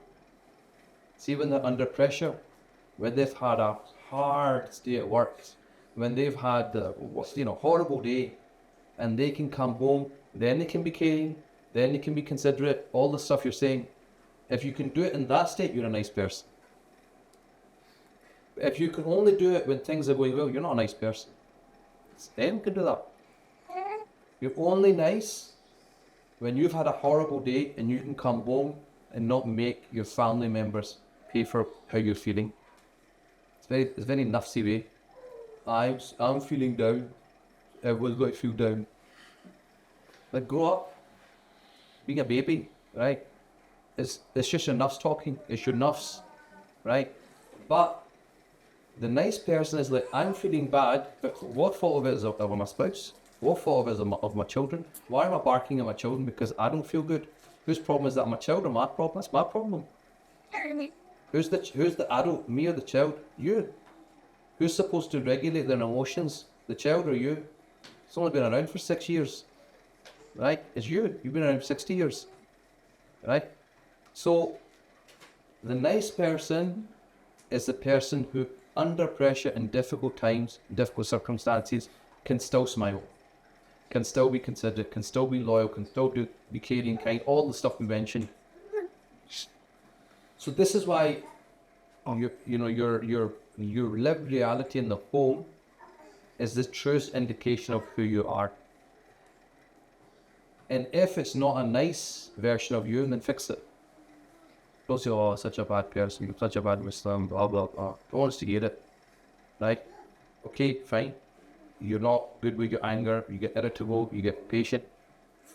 [SPEAKER 1] See, when they're under pressure, when they've had a hard day at work, when they've had a horrible day, and they can come home, then they can be caring, then they can be considerate, all the stuff you're saying. If you can do it in that state, you're a nice person. If you can only do it when things are going well, you're not a nice person. Anyone can do that. You're only nice when you've had a horrible day and you can come home and not make your family members pay for how you're feeling. It's very nafsi way. I'm feeling down. Everyone's got to feel down. Like, grow up. Being a baby, right? It's just your nuffs talking. It's your nuffs, right? But the nice person is like, I'm feeling bad, but what fault of it is of my spouse? What fault of it is of my children? Why am I barking at my children? Because I don't feel good. Whose problem is that? My child or my problem? That's my problem. Who's the adult? Me or the child? You. Who's supposed to regulate their emotions? The child or you? It's only been around for 6 years. Right? It's you. You've been around 60 years. Right? So, the nice person is the person who, under pressure in difficult times, difficult circumstances, can still smile, can still be considerate, can still be loyal, can still be caring, kind, all the stuff we mentioned. So this is why your lived reality in the home is the truest indication of who you are. And if it's not a nice version of you, then fix it. Don't say, oh, such a bad person, you're such a bad Muslim, blah, blah, blah. Don't want us to hear it. Right? Okay, fine. You're not good with your anger, you get irritable, you get patient.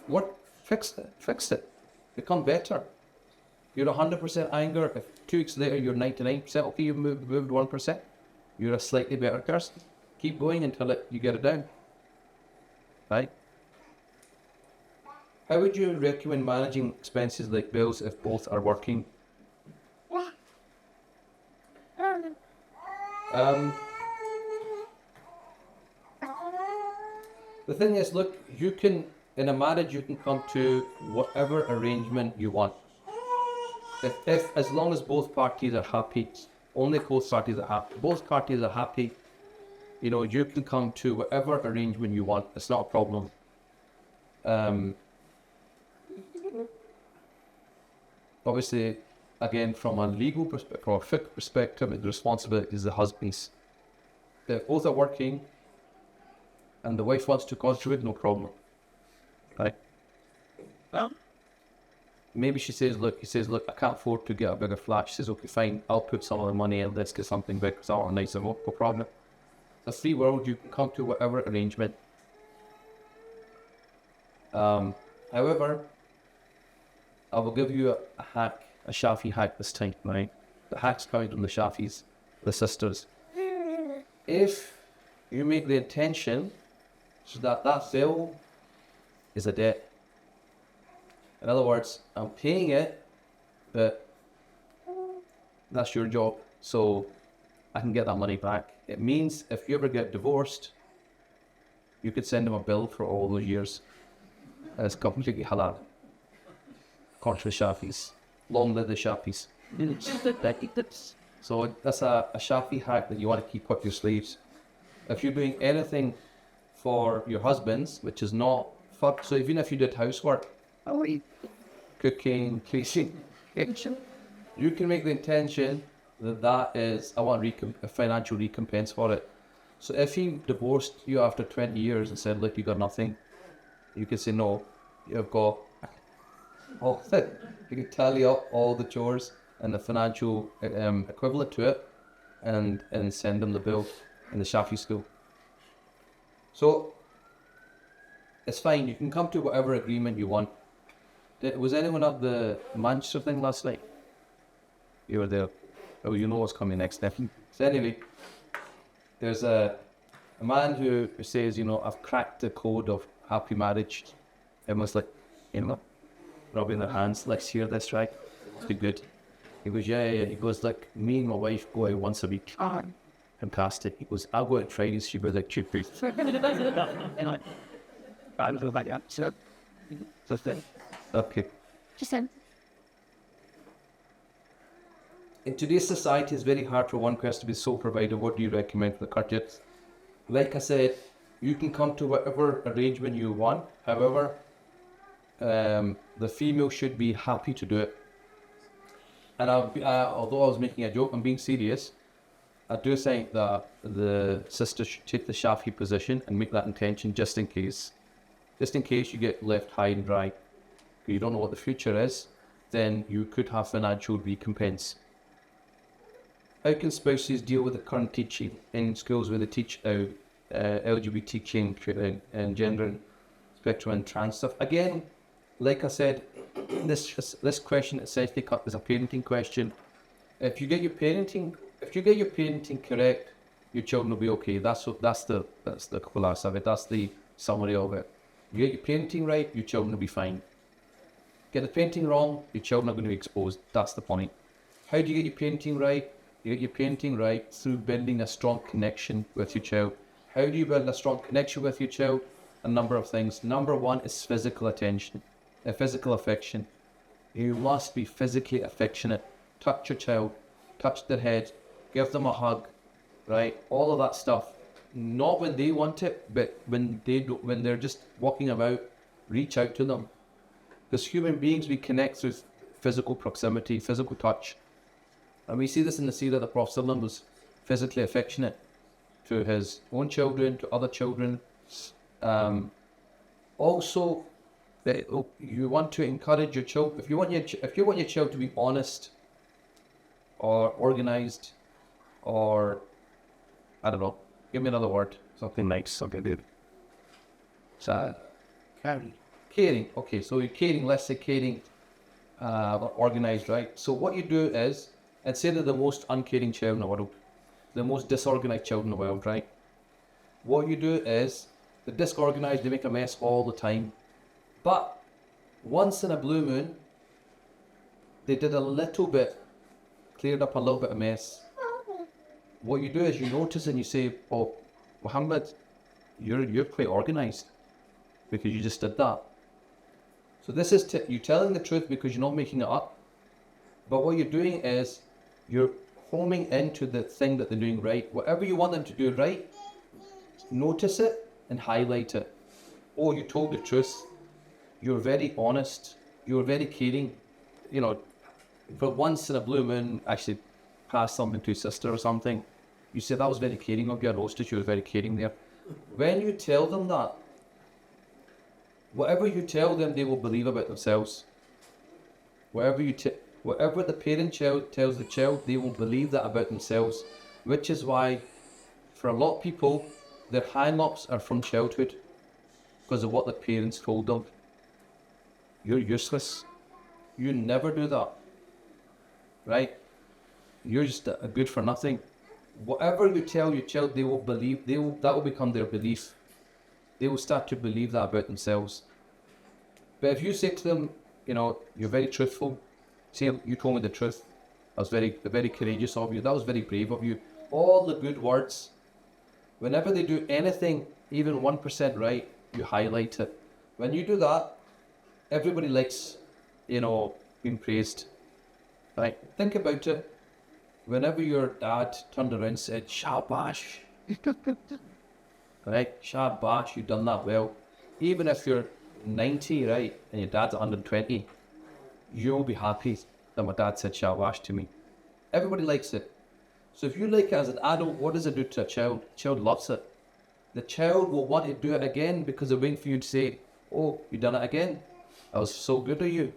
[SPEAKER 1] What? Fix it. Become better. You're 100% anger, if 2 weeks later you're 99%, okay, you've moved 1%. You're a slightly better person. Keep going until you get it down. Right? How would you recommend managing expenses like bills if both are working? The thing is, look, in a marriage, you can come to whatever arrangement you want. If as long as both parties are happy, only both parties are happy. Both parties are happy, you can come to whatever arrangement you want. It's not a problem. Obviously, again, from a legal perspective, from a fiqh perspective, the responsibility is the husband's. If both are working and the wife wants to contribute, no problem. Right? Well, maybe he says, look, I can't afford to get a bigger flat. She says, okay, fine, I'll put some of the money in, let's get something big, because I want a nicer home, no problem. It's a free world, you can come to whatever arrangement. However, I will give you a hack, a Shafi hack this time, right? The hack's coming from the Shafis, the sisters. If you make the intention so that bill is a debt. In other words, I'm paying it, but that's your job, so I can get that money back. It means if you ever get divorced, you could send them a bill for all those years. And it's completely halal. According to the Shafis. Long live the Shafis. So that's a Shafi hack that you want to keep up your sleeves. If you're doing anything for your husbands, which is not for, so even if you did housework, cooking, cleaning, you can make the intention that is, I want a financial recompense for it. So if he divorced you after 20 years and said, look, you got nothing, you can say, no, you've got all that. You can tally up all the chores and the financial equivalent to it and send them the bill in the Shafi school. So It's fine. You can come to whatever agreement you want. Was anyone at the Manchester thing last night? You were there. Oh, you know what's coming next, Stephen. So anyway, there's a man who says, you know, I've cracked the code of happy marriage. Everyone's like, you know, rubbing their hands. Let's hear this, right? It's be good. He goes, yeah. He goes, like, me and my wife go out once a week. Fantastic. He goes, I'll go out Fridays. She goes, like, cheap food. Okay.
[SPEAKER 3] Just said,
[SPEAKER 1] In today's society, it's very hard for one person to be sole provider. What do you recommend for the courtiers? Like I said, you can come to whatever arrangement you want. However, the female should be happy to do it. And although I was making a joke, I'm being serious. I do think that the sister should take the Shafi position and make that intention just in case. Just in case you get left high and dry, you don't know what the future is, then you could have financial recompense. How can spouses deal with the current teaching in schools where they teach LGBTQ and gender spectrum and trans stuff? Again, like I said, this question essentially is a parenting question. If you get your parenting correct, your children will be okay. That's the khulasa of it. That's the summary of it. You get your parenting right, your children will be fine. Get the parenting wrong, your children are going to be exposed. That's the point. How do you get your parenting right? You get your parenting right through building a strong connection with your child. How do you build a strong connection with your child? A number of things. Number one is physical attention, physical affection. You must be physically affectionate. Touch your child, touch their head, give them a hug, right? All of that stuff. Not when they want it, but when they're just walking about, reach out to them. Because human beings, we connect through physical proximity, physical touch. And we see this in the seerah. The Prophet ﷺ was physically affectionate to his own children, to other children. Also, you want to encourage your child. If you want your child to be honest, or organized, or I don't know. Give me another word. Something nice. Something good. So, caring. Okay, so you're caring. Let's say caring, organized, right? So what you do is, and say they're the most uncaring child in the world, the most disorganized child in the world, right? What you do is, they're disorganized, they make a mess all the time. But once in a blue moon, they did a little bit, cleared up a little bit of mess. What you do is you notice and you say, oh, Muhammad, you're quite organized because you just did that. So this is you telling the truth because you're not making it up. But what you're doing is you're homing into the thing that they're doing right. Whatever you want them to do right, notice it and highlight it. Oh, you told the truth. You're very honest. You're very caring. You know, for once in a blue moon, actually pass something to a sister or something. You say that was very caring of you. I roasted you. Was very caring there. When you tell them that, whatever you tell them, they will believe about themselves. Whatever the parent child tells the child, they will believe that about themselves. Which is why, for a lot of people, their hang-ups are from childhood because of what the parents told them. You're useless. You never do that. Right? You're just a good for nothing. Whatever you tell your child, they will believe. That will become their belief. They will start to believe that about themselves. But if you say to them, you know, you're very truthful. Say you told me the truth. That was very courageous of you. That was very brave of you. All the good words. Whenever they do anything, even 1% right, you highlight it. When you do that, everybody likes, you know, being praised. Right? Think about it. Whenever your dad turned around and said, Shabash. Right? Shabash, you've done that well. Even if you're 90, right, and your dad's 120, you'll be happy that my dad said Shabash to me. Everybody likes it. So if you like it as an adult, what does it do to a child? The child loves it. The child will want to do it again because they're waiting for you to say, oh, you done it again? That was so good of you.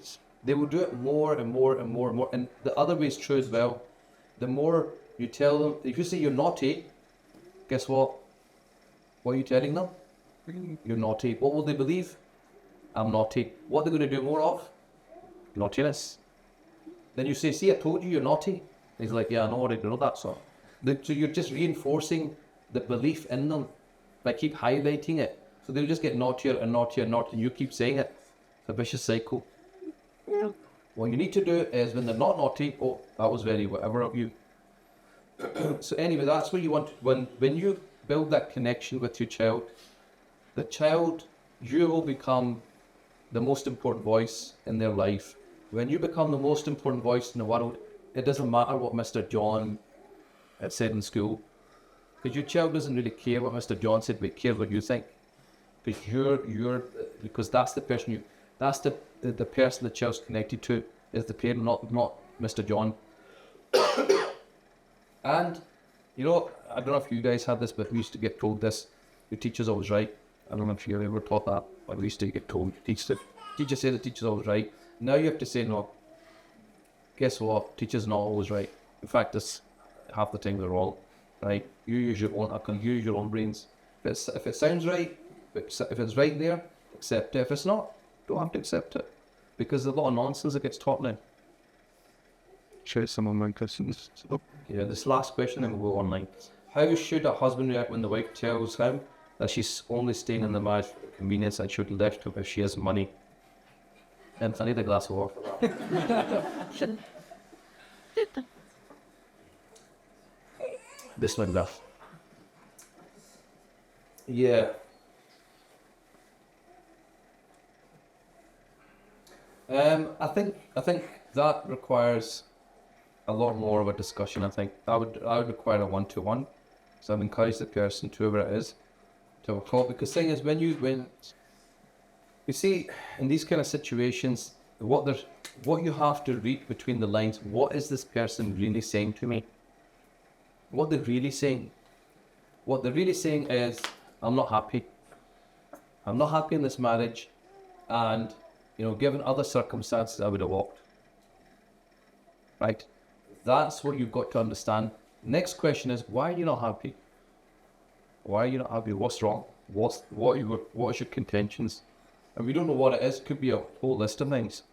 [SPEAKER 1] They will do it more and more and more and more. And the other way is true as well. The more you tell them, if you say you're naughty, guess what? What are you telling them? You're naughty. What will they believe? I'm naughty. What are they going to do more of? Naughtiness. Then you say, see, I told you you're naughty. He's like, yeah, I know, I already know that. So you're just reinforcing the belief in them by keep highlighting it. So they'll just get naughtier and naughtier and naughtier, and you keep saying it. It's a vicious cycle. What you need to do is when they're not naughty, oh, that was very whatever of you. So anyway, that's what you want. When you build that connection with your child, you will become the most important voice in their life. When you become the most important voice in the world, it doesn't matter what Mr. John had said in school, because your child doesn't really care what Mr. John said, but cares what you think. Because that's the person that's the person the child's connected to, is the parent, not Mr. John. And you know, I don't know if you guys had this, but we used to get told this: your teacher's always right. I don't know if you ever taught that, but we used to get told teacher said the teacher's always right. Now you have to say no. Guess what? Teacher's not always right. In fact, it's half the time they're wrong. Right? You use your own. I can use your own brains. If it sounds right, if it's right there, accept it. If it's not, don't have to accept it, because there's a lot of nonsense that gets taught now.
[SPEAKER 2] Show some of my questions.
[SPEAKER 1] Yeah, this last question, and we'll go online. How should a husband react when the wife tells him that she's only staying in the marriage for convenience and should lift him if she has money? And I need a glass of water. This one left. Yeah. I think that requires a lot more of a discussion. I think I would require a one-to-one. So I'd encourage the person, whoever it is, to have a call. Because the thing is, when you see in these kind of situations, what you have to read between the lines. What is this person really saying to me? What they're really saying? What they're really saying is, I'm not happy. I'm not happy in this marriage, and given other circumstances, I would have walked. Right? That's what you've got to understand. Next question is, why are you not happy? Why are you not happy? What's wrong? What is your contentions? And we don't know what it is. It could be a whole list of things.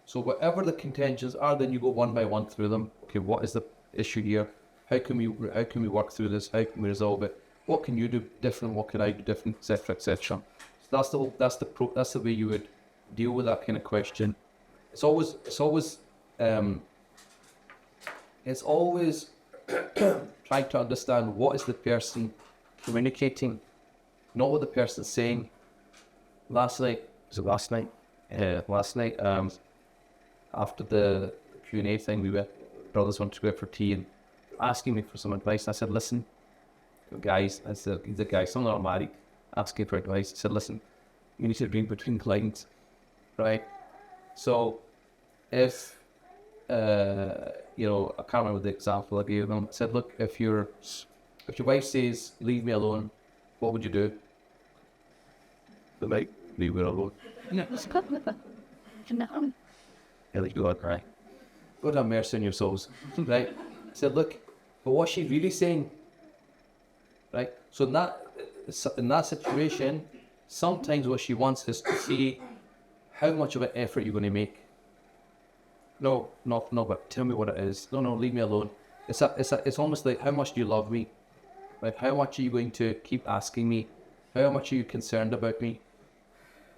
[SPEAKER 1] So whatever the contentions are, then you go one by one through them. Okay, what is the issue here? How can we work through this? How can we resolve it? What can you do different? What can I do different? Etc. etc. So that's the way you would deal with that kind of question. It's always trying to understand what is the person communicating, not what the person's saying. Last night, after the Q&A thing, brothers wanted to go out for tea and asking me for some advice. I said, listen, guys, he's a guy, some are not married, asking for advice. I said, listen, you need to read between the lines, right? So if I can't remember the example I gave them. I said, look, if your wife says, leave me alone, what would you do? The mate, leave her alone.
[SPEAKER 3] No. No.
[SPEAKER 1] God, right? God have mercy on your souls, right? I said, look, but what's she really saying? Right? So in that situation, sometimes what she wants is to see how much of an effort you're going to make. No, but tell me what it is. No, leave me alone. It's almost like, how much do you love me? Like, how much are you going to keep asking me? How much are you concerned about me?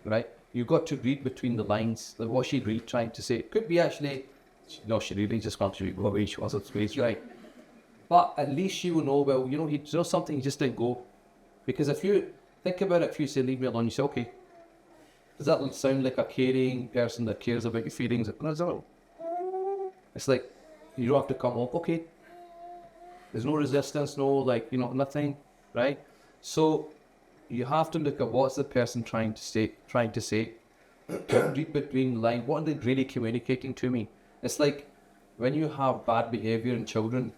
[SPEAKER 1] Right? You've got to read between the lines. Like, what's she really trying to say? It could be actually, no, she really just wants to go away. She wants to space, right? But at least she will know, well, there's something, he just didn't go. Because if you think about it, if you say, leave me alone, you say, okay. Does that sound like a caring person that cares about your feelings? No. It's like, you don't have to come up, okay. There's no resistance, nothing, right? So you have to look at what's the person trying to say. Read between the lines. What are they really communicating to me? It's like when you have bad behavior in children,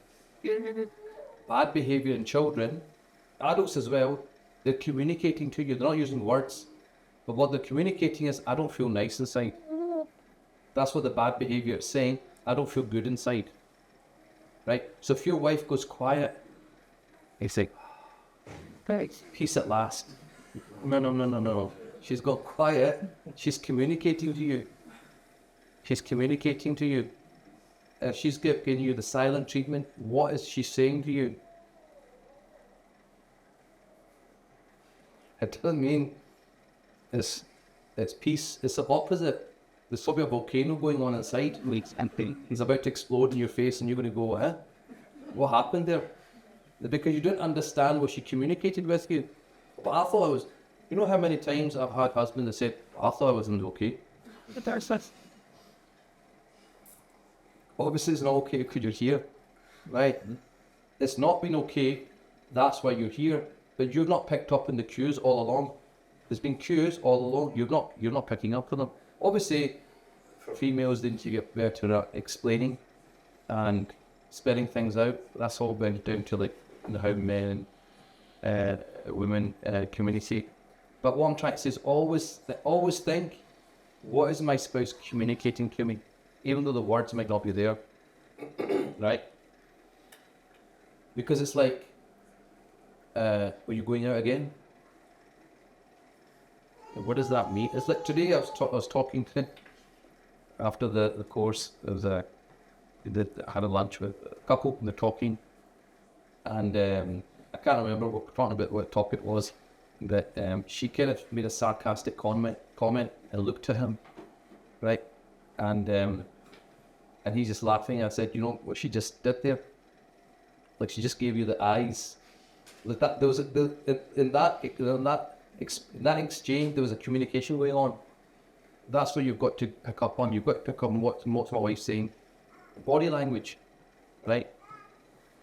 [SPEAKER 1] adults as well, they're communicating to you. They're not using words, but what they're communicating is, I don't feel nice inside. That's what the bad behavior is saying. I don't feel good inside. Right? So if your wife goes quiet, it's like, peace at last. No. She's got quiet. She's communicating to you. She's communicating to you. If she's giving you the silent treatment, what is she saying to you? It doesn't mean it's peace. It's the opposite. There's probably a volcano going on inside. He's about to explode in your face and you're going to go, eh? What happened there? Because you don't understand what she communicated with you. But I thought I was, you know how many times I've had husbands that said, I thought I wasn't okay. Obviously it's not okay because you're here, right? It's not been okay, that's why you're here. But you've not picked up in the cues all along. There's been cues all along, you're not picking up on them. Obviously, for females, they need to get better at explaining and spelling things out. That's all been down to like how men and women communicate. But what I'm trying to say is always think, what is my spouse communicating to me? Even though the words might not be there, right? Because it's like, are you going out again? What does that mean? It's like today I was talking to, after the course, I had a lunch with a couple and they're talking, and I can't remember what topic was, but she kind of made a sarcastic comment and looked to him, right? And he's just laughing. I said, you know what she just did there? Like she just gave you the eyes. Like that. There was in that exchange, there was a communication going on. That's what you've got to pick up on. You've got to pick up on what's my wife saying. Body language, right?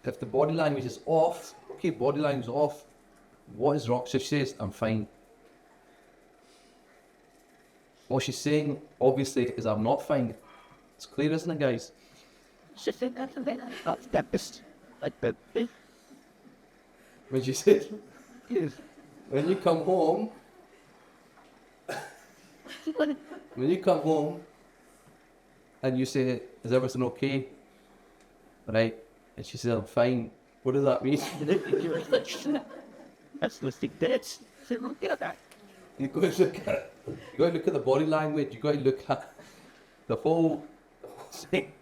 [SPEAKER 1] If the body language is off, okay, body language is off. What is wrong? So she says, I'm fine. What she's saying, obviously, is I'm not fine. It's clear, isn't it, guys? When she says, when you come home, and you say, is everything okay? Right? And she says, I'm fine. What does that mean?
[SPEAKER 3] That's the thing. That's
[SPEAKER 1] You got to look at the body language. You got to look at the whole thing.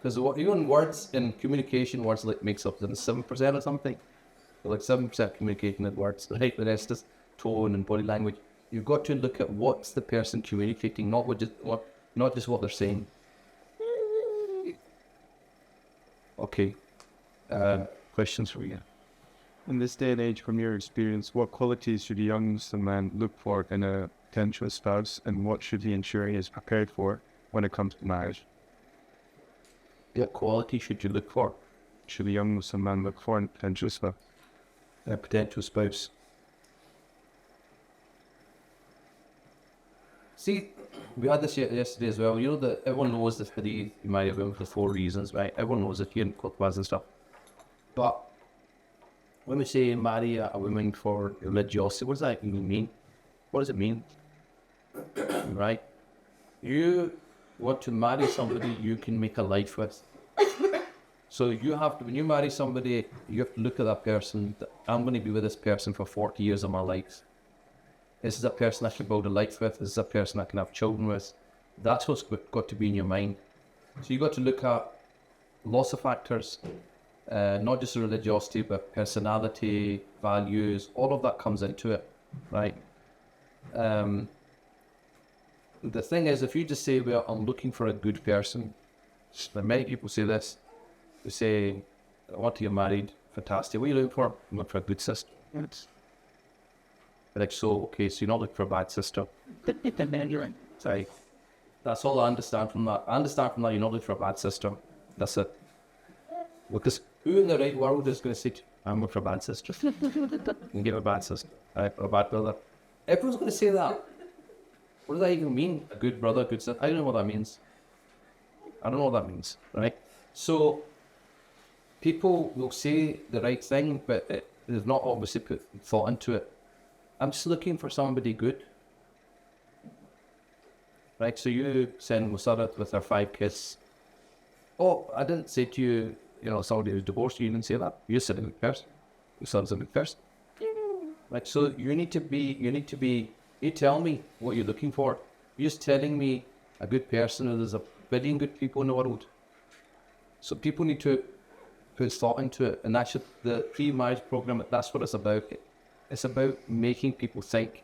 [SPEAKER 1] Because even words in communication, words like makes up 7% or something. Like 7% communication in words. Right? The rest is tone and body language. You've got to look at what's the person communicating, not just what they're saying. Okay. Questions for you?
[SPEAKER 2] In this day and age, from your experience, what qualities should a young Muslim man look for in a potential spouse, and what should he ensure he is prepared for when it comes to marriage?
[SPEAKER 1] What quality should you look for?
[SPEAKER 2] Should a young Muslim man look for in a potential spouse?
[SPEAKER 1] A potential spouse. See, we had this yesterday as well. You know that everyone knows the hadith, you marry a woman for 4 reasons, right? Everyone knows it here in Qutbahs and stuff. But when we say marry a woman for religiosity, what does that even mean? What does it mean? Right? You want to marry somebody you can make a life with. So you have to, when you marry somebody, you have to look at that person. I'm going to be with this person for 40 years of my life. This is a person I can build a life with. This is a person I can have children with. That's what's got to be in your mind. So you've got to look at lots of factors, not just religiosity, but personality, values, all of that comes into it, right? The thing is, if you just say, well, I'm looking for a good person, and many people say this, they say, I want to get married, fantastic. What are you looking for? I'm looking for a good sister. Like, so, okay, so you're not looking for a bad sister. Sorry. That's all I understand from that. I understand from that you're not looking for a bad sister. That's it. Because who in the right world is going to say, I'm looking for a bad sister? You can get a bad sister, right? Or a bad brother. Everyone's going to say that. What does that even mean? A good brother, a good sister? I don't know what that means. I don't know what that means, right? So, people will say the right thing, but they've not obviously put thought into it. I'm just looking for somebody good. Right, so you send Musarat with her 5 kids. Oh, I didn't say to you, somebody who's divorced, you didn't say that. You said it first. Your son's a good person. Right? So you tell me what you're looking for. You're just telling me a good person, and there's a billion good people in the world. So people need to put thought into it, and that's the pre-marriage program. That's what it's about. It's about making people think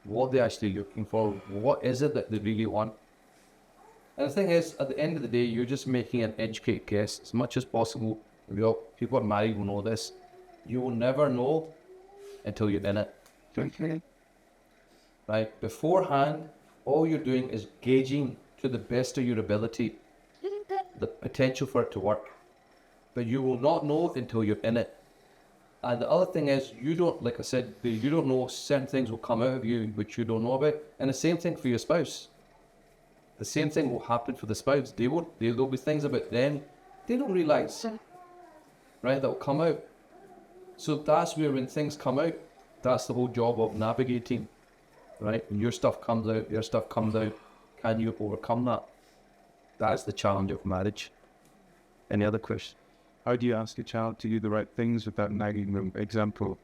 [SPEAKER 1] what they're actually looking for. What is it that they really want? And the thing is, at the end of the day, you're just making an educated guess as much as possible. People are married will know this. You will never know until you're in it. Right? Beforehand, all you're doing is gauging to the best of your ability the potential for it to work. But you will not know until you're in it. And the other thing is, you don't, like I said, you don't know certain things will come out of you which you don't know about. And the same thing for your spouse. The same thing will happen for the spouse. There'll be things about them they don't realise, right, that will come out. So that's where when things come out, that's the whole job of navigating, right? When your stuff comes out, their stuff comes out, can you overcome that? That's the challenge of marriage. Any other questions?
[SPEAKER 2] How do you ask a child to do the right things without nagging them? For example,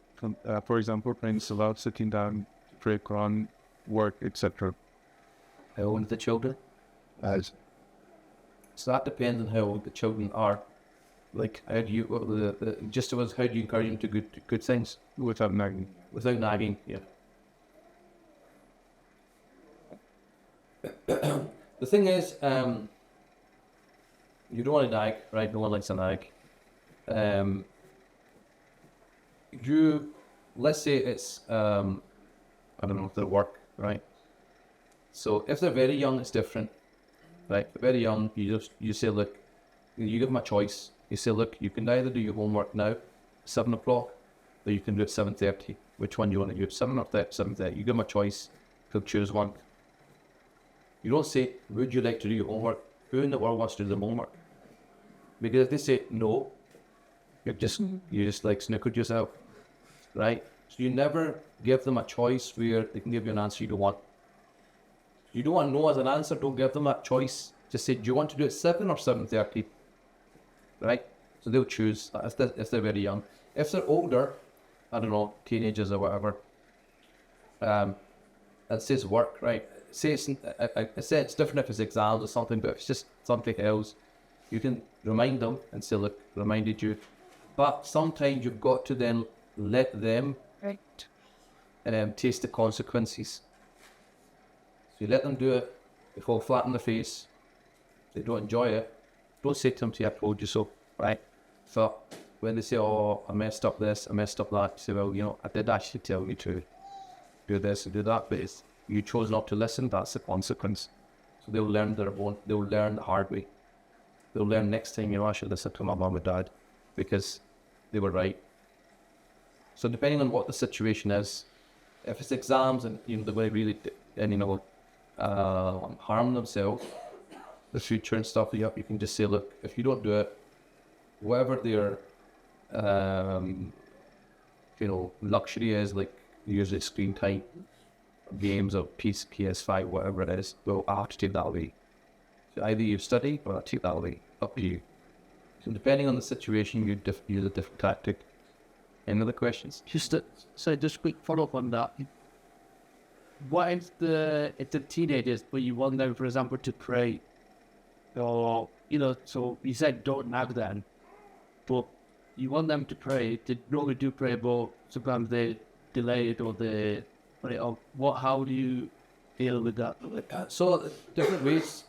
[SPEAKER 2] praying salat, sitting down, pray Quran, work, etc.
[SPEAKER 1] How old are the children? So that depends on how old the children are. Like, how do you, how do you encourage them to good things?
[SPEAKER 2] Without nagging.
[SPEAKER 1] Without nagging, yeah. The thing is, you don't want to nag, right? No one likes a nag. Let's say it's, I don't know, their work, right? So if they're very young, it's different, right? If they're very young, you say, look, you give them a choice. You say, look, you can either do your homework now, 7 o'clock, or you can do it 7:30. Which one do you want to do? 7 or 7:30? You give them a choice. They'll choose one. You don't say, would you like to do your homework? Who in the world wants to do the homework? Because if they say no, you just like snookered yourself, right? So you never give them a choice where they can give you an answer you don't want. You don't want no as an answer, don't give them that choice. Just say, do you want to do it 7 or 7:30? Right? So they'll choose if they're very young. If they're older, I don't know, teenagers or whatever, it says work, right? Say it's different if it's exams or something, but if it's just something else, you can remind them and say, look, reminded you. But sometimes you've got to then let them taste the consequences. So you let them do it, they fall flat on their face, they don't enjoy it, don't say to them, see, I told you so, right? So when they say, oh, I messed up this, I messed up that, you say, well, I did actually tell you to do this and do that, but you chose not to listen, that's the consequence. So they'll learn they'll learn the hard way. They'll learn next time, I should listen to my mum and dad because they were right. So depending on what the situation is, if it's exams and they will really harm themselves, the future and stuff, you can just say, look, if you don't do it, whatever their luxury is, like usually screen time, games or PS5, whatever it is, well, I have to take that away. So either you study or I take that away. Up to you. So depending on the situation, you use a different tactic. Any other questions?
[SPEAKER 4] Just quick follow up on that. What if the teenagers, but you want them, for example, to pray, or so you said don't nag them, but you want them to pray. They normally do pray, but sometimes they delay it or they put it off. How do you deal with that?
[SPEAKER 1] So different ways.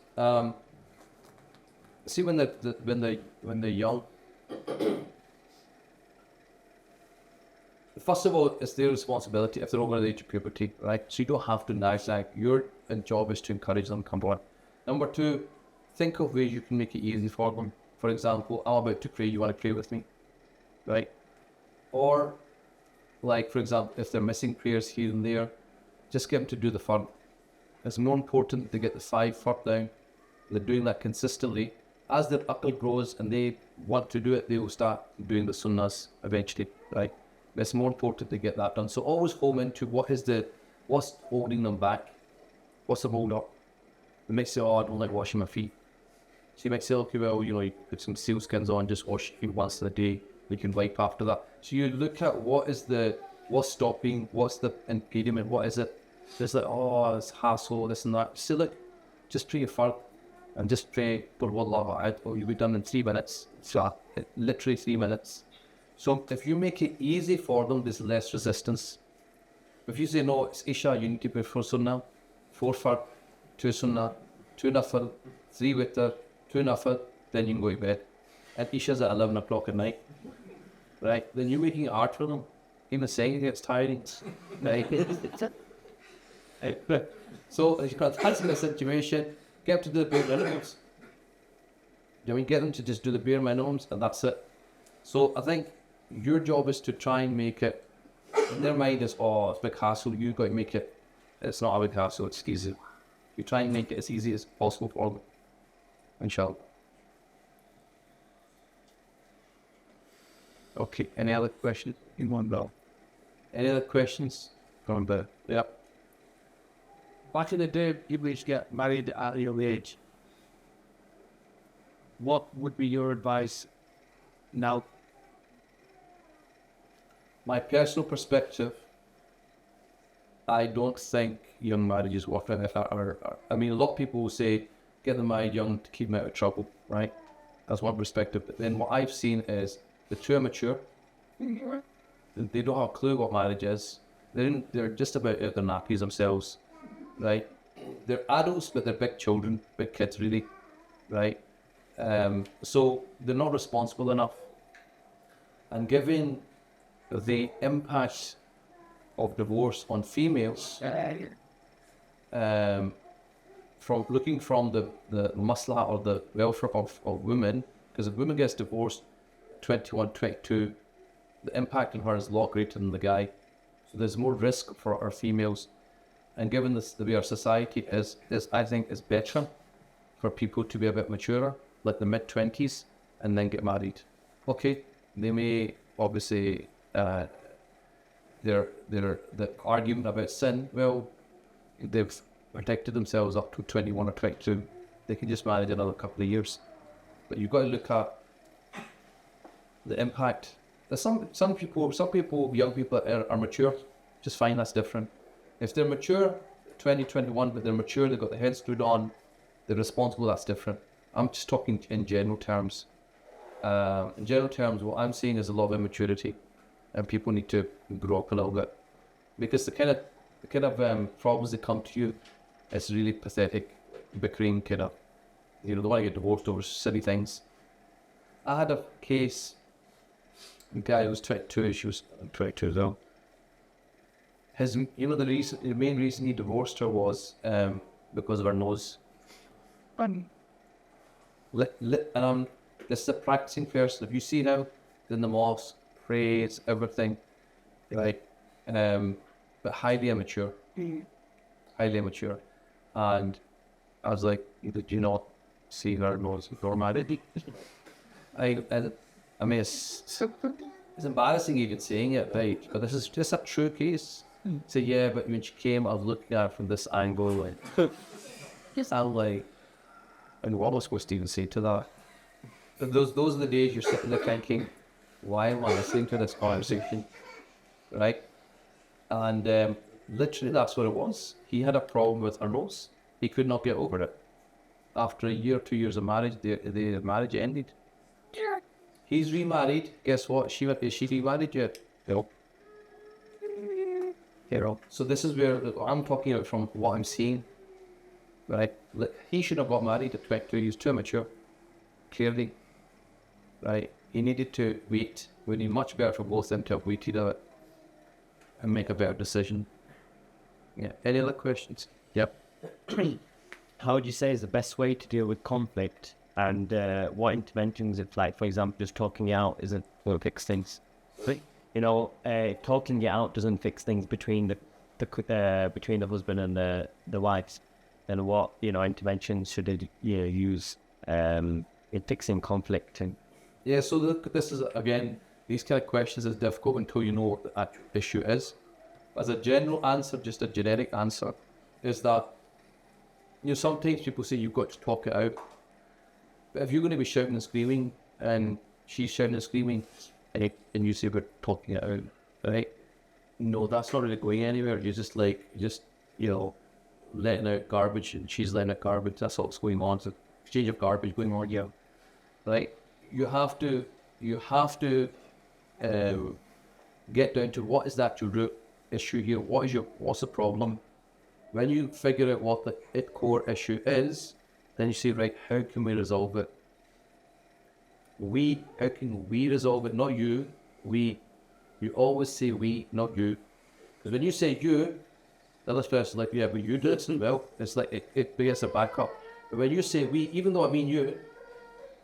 [SPEAKER 1] See when they're young. First of all, it's their responsibility if they're over the age of puberty, right? So you don't have to nag. Your job is to encourage them to come on. Number 2, think of ways you can make it easy for them. For example, I'm about to pray, you want to pray with me, right? Or, like, for example, if they're missing prayers here and there, just get them to do the fard. It's more important to get the 5 fard down. They're doing that consistently. As their aql grows and they want to do it, they will start doing the sunnahs eventually, right? It's more important to get that done. So always home into what's holding them back. What's the hold up? They might say, oh, I don't like washing my feet. So you might say, okay, well, you put some sealskins on, just wash your feet once a day. You can wipe after that. So you look at what is the what's stopping, what's the impediment, what is it? There's like, oh, it's hassle, this and that. So look, just pray for and just pray for wallah, or you'll be done in 3 minutes. So literally 3 minutes. So if you make it easy for them, there's less resistance. If you say, no, it's Isha, you need to pray for Sunnah, 4 Fard, 2 Sunnah, 2 Nafal, 3 Witr, 2 Nafal, then you can go to bed. And Isha's at 11 o'clock at night. Right? Then you're making it hard for them. Even saying it gets tiring. Right? So if you've got that's in a situation, get them to do the bare minimums. You know, we get them to just do the bare minimums and that's it. So I think your job is to try and make it, in their mind is, oh, it's a big hassle, you've got to make it, it's not a big hassle, it's easy. You try and make it as easy as possible for them. Inshallah. Okay, any other questions?
[SPEAKER 2] In one bell.
[SPEAKER 1] Any other questions?
[SPEAKER 2] From the
[SPEAKER 1] Yep.
[SPEAKER 4] Back in the day, people used to get married at a young age. What would be your advice now?
[SPEAKER 1] My personal perspective, I don't think young marriages work. I mean, a lot of people will say, get them married young to keep them out of trouble, right? That's one perspective. But then what I've seen is the too immature. They don't have a clue what marriage is. They're just about out their nappies themselves, right? They're adults, but they're big children, big kids, really, right? So they're not responsible enough. And given the impact of divorce on females, from looking from the maslaha or the welfare of women, because if a woman gets divorced 21, 22, the impact on her is a lot greater than the guy. So there's more risk for our females. And given this, the way our society is I think is better for people to be a bit maturer, like the mid-20s, and then get married. Okay, they may obviously, the argument about sin, well, they've protected themselves up to 21 or 22. They can just manage another couple of years. But you've got to look at the impact. There's some people, young people are mature, just fine, that's different. If they're mature, 20, 21, but they're mature, they've got their head screwed on, they're responsible, that's different. I'm just talking in general terms. In general terms, what I'm seeing is a lot of immaturity, and people need to grow up a little bit. Because the kind of problems that come to you, it's really pathetic, bickering, they want to get divorced over silly things. I had a case, a guy who was 22, she was 22 as well. The main reason he divorced her was because of her nose. And this is a practicing person. If you see now in the mosque, prays, everything, right? But highly immature. Highly immature. And I was like, did you not see her nose before married? I mean, it's embarrassing even saying it, right? But this is just a true case. So yeah, but when she came, I was looking at her from this angle, like, I'm like, and what was I supposed to even say to that? But those are the days you're sitting there thinking, why am I listening to this conversation, right? And literally that's what it was. He had a problem with her nose. He could not get over it. After a year, 2 years of marriage, the marriage ended. He's remarried. Guess what? Is she remarried yet? No. So this is where I'm talking about from what I'm seeing, right? He should have got married at 22. He was too immature, clearly, right? He needed to wait. It would be much better for both of them to have waited out and make a better decision. Yeah. Any other questions? Yep.
[SPEAKER 5] How would you say is the best way to deal with conflict, and what interventions, if, like, for example, just talking it out isn't going to fix things? Talking it out doesn't fix things between the husband and the wives. Then what interventions should they use in fixing conflict? And
[SPEAKER 1] yeah, so look, this is again, these kind of questions is difficult until you know what the actual issue is. As a general answer, just a generic answer, is that sometimes people say you've got to talk it out. But if you're going to be shouting and screaming, and she's shouting and screaming, and you say we're talking it out, right? no, that's not really going anywhere. You're just you know, letting out garbage and she's letting out garbage. That's all that's going on. It's a exchange of garbage going on, yeah. Right? You have to get down to what is that your root issue here? What's the problem? When you figure out what the core issue is, then you say, right, how can we resolve it? How can we resolve it? Not you. We. You always say we, not you. Because when you say you, the other person's like, yeah, but you do it. Well, it's like it gets a backup. But when you say we, even though I mean you,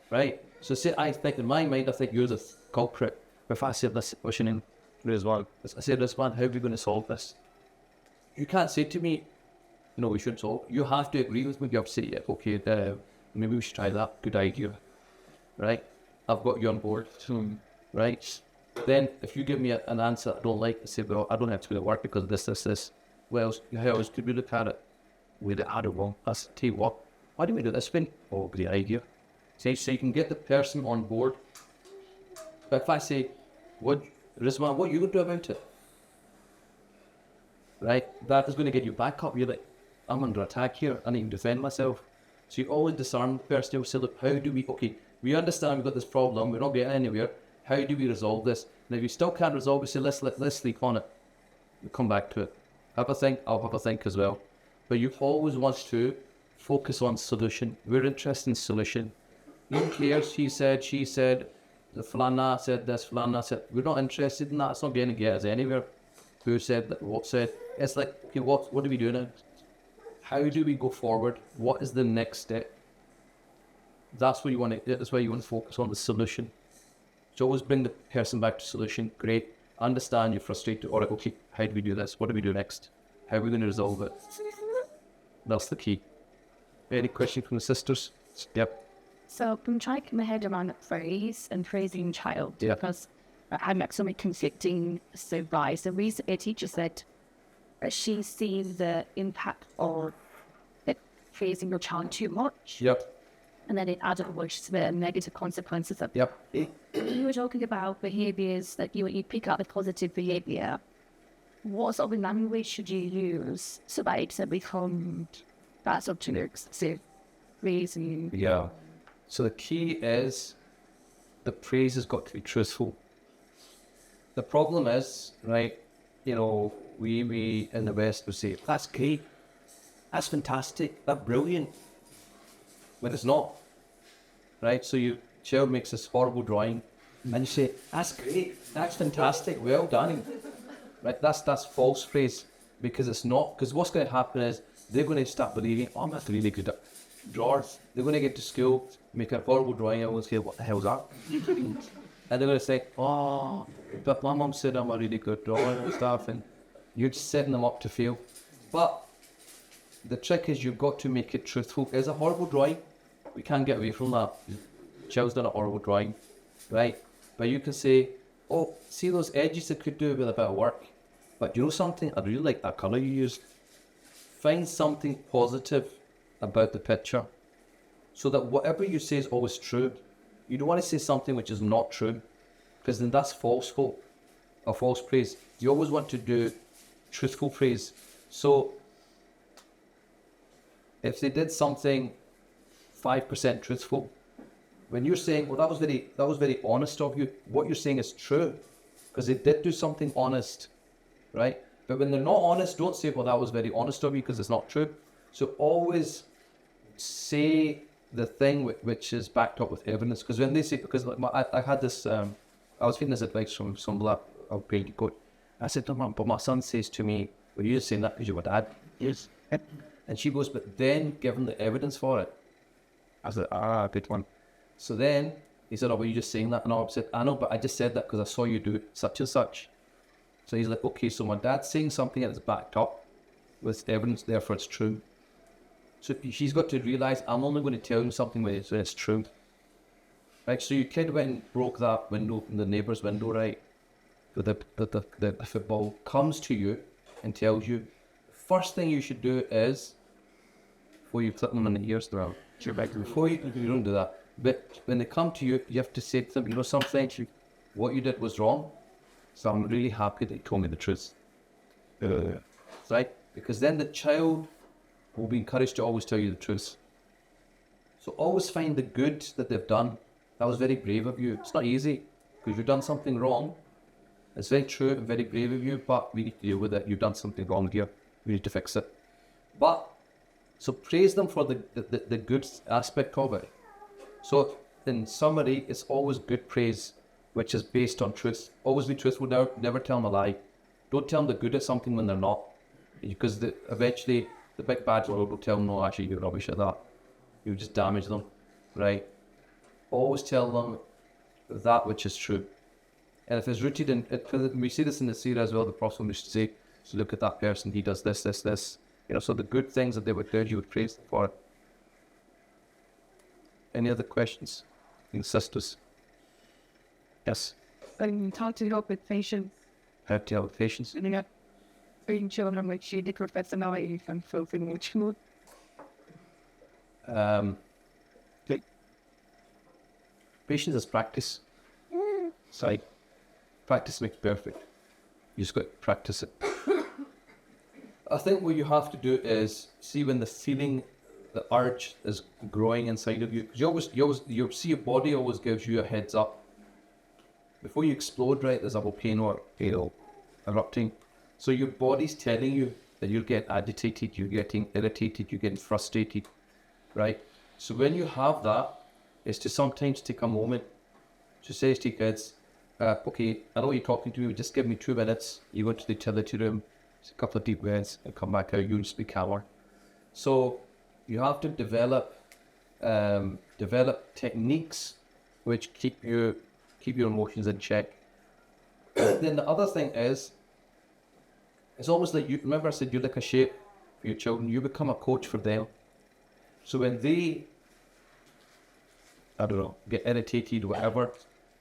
[SPEAKER 1] right? So say I think in my mind, I think you're the culprit. But if I say this, what's your name? Rizwan. I say, Rizwan, how are we going to solve this? You can't say to me, no, we shouldn't solve. You have to agree with me. You have to say, yeah, okay, maybe we should try that. Good idea, right? I've got you on board, right? Then if you give me an answer I don't like, I say, well, I don't have to do the work because this. Well, how else could we look at it? With it, I don't know. I'll tell you what, why do we do this one? Oh, great idea. So you can get the person on board. But if I say, Rizwan, what are you going to do about it? Right? That is going to get you back up. You're like, I'm under attack here. I need to defend myself. So you always disarm the person. You say, look, how do we understand we've got this problem. We're not getting anywhere. How do we resolve this? And if you still can't resolve it, say, let's sleep on it. We'll come back to it. Have a think. I'll have a think as well. But you always want to focus on solution. We're interested in solution. Who cares? She said, the Flana said this, Flana said, we're not interested in that. It's not going to get us anywhere. Who said that? What said? It's like, okay, what do we do now? How do we go forward? What is the next step? That's what you want to. That's why you want to focus on the solution. So always bring the person back to solution. Great. Understand you're frustrated. All right, okay, how do we do this? What do we do next? How are we going to resolve it? That's the key. Any question from the sisters? Yep.
[SPEAKER 3] So I'm trying to get my head around praise and praising child because I met so many conflicting advice. The reason a teacher said she's seen the impact of praising your child too much.
[SPEAKER 1] Yep.
[SPEAKER 3] And then it added much to the negative consequences of
[SPEAKER 1] Yep.
[SPEAKER 3] You were talking about behaviours that you pick up the positive behaviour. What sort of language should you use so that it become that sort of excessive praising?
[SPEAKER 1] Yeah. So the key is the praise has got to be truthful. The problem is, right, you know, we in the West would say, that's great, that's fantastic, that's brilliant. But it's not. Right? So your child makes this horrible drawing and you say, that's great, that's fantastic, well done. Right? That's false praise because it's not. Because what's going to happen is they're going to start believing, oh, I'm really good at drawers. They're going to get to school, make a horrible drawing, and will say, what the hell's that? And they're going to say, oh, but my mum said I'm a really good drawer and stuff, and you're just setting them up to fail. But the trick is you've got to make it truthful. It's a horrible drawing. We can't get away from that. Child's done a horrible drawing, right? But you can say, oh, see those edges I could do with a bit of work. But you know something? I really like that colour you used. Find something positive about the picture so that whatever you say is always true. You don't want to say something which is not true because then that's false hope or false praise. You always want to do truthful praise. So if they did something 5% truthful, when you're saying, well, that was very honest of you, what you're saying is true because they did do something honest, right? But when they're not honest, don't say, well, that was very honest of you because it's not true. So always say the thing which is backed up with evidence. Because when they say, because like I had this, I was getting this advice from some black upgraded coach. I said to mum, but my son says to me, well, you're saying that because you're my dad. Yes. And she goes, but then give him the evidence for it. I said, good one. So then he said, oh, were you just saying that? And I said, I know, but I just said that because I saw you do such and such. So he's like, okay, so my dad's saying something that's backed up with evidence, therefore it's true. So she's got to realise I'm only going to tell you something when it's true. Right, so your kid went and broke that window, the neighbour's window, right? But the football comes to you and tells you, first thing you should do is, before you clip them in the ears, before you don't do that. But when they come to you, you have to say to them, you know something, what you did was wrong. So I'm really happy that you told me the truth. Right? Because then the child will be encouraged to always tell you the truth. So always find the good that they've done. That was very brave of you. It's not easy because you've done something wrong. It's very true and very brave of you, but we need to deal with it. You've done something wrong here. We need to fix it. But, so praise them for the good aspect of it. So in summary, it's always good praise, which is based on truth. Always be truthful, never tell them a lie. Don't tell them the good at something when they're not. Because eventually the big bad world will tell them, no, actually you're rubbish at that. You just damage them, right? Always tell them that which is true. And if it's rooted in, we see this in the Seerah as well, the Prophet used to say, so look at that person, he does this, this, this. You know, so the good things that they would do, you would praise them for it. Any other questions? Sisters? Yes?
[SPEAKER 3] How to help with patience.
[SPEAKER 1] How to help with patience?
[SPEAKER 3] Being children with shady personality and fulfilling which mood.
[SPEAKER 1] Patience is practice. It's like practice makes perfect. You just got to practice it. I think what you have to do is see when the feeling, the urge is growing inside of you. Because you see your body always gives you a heads up. Before you explode, right, there's a volcano erupting. So your body's telling you that you're getting agitated, you're getting irritated, you're getting frustrated, right? So when you have that, is to sometimes take a moment to say to your kids, okay, I know you're talking to me, but just give me 2 minutes. You go to the utility room, take a couple of deep breaths, and come back out. You'll just be calmer. So you have to develop techniques which keep your emotions in check. Then the other thing is, it's almost like you remember I said you're like a shape for your children. You become a coach for them. So when they, I don't know, get irritated, whatever,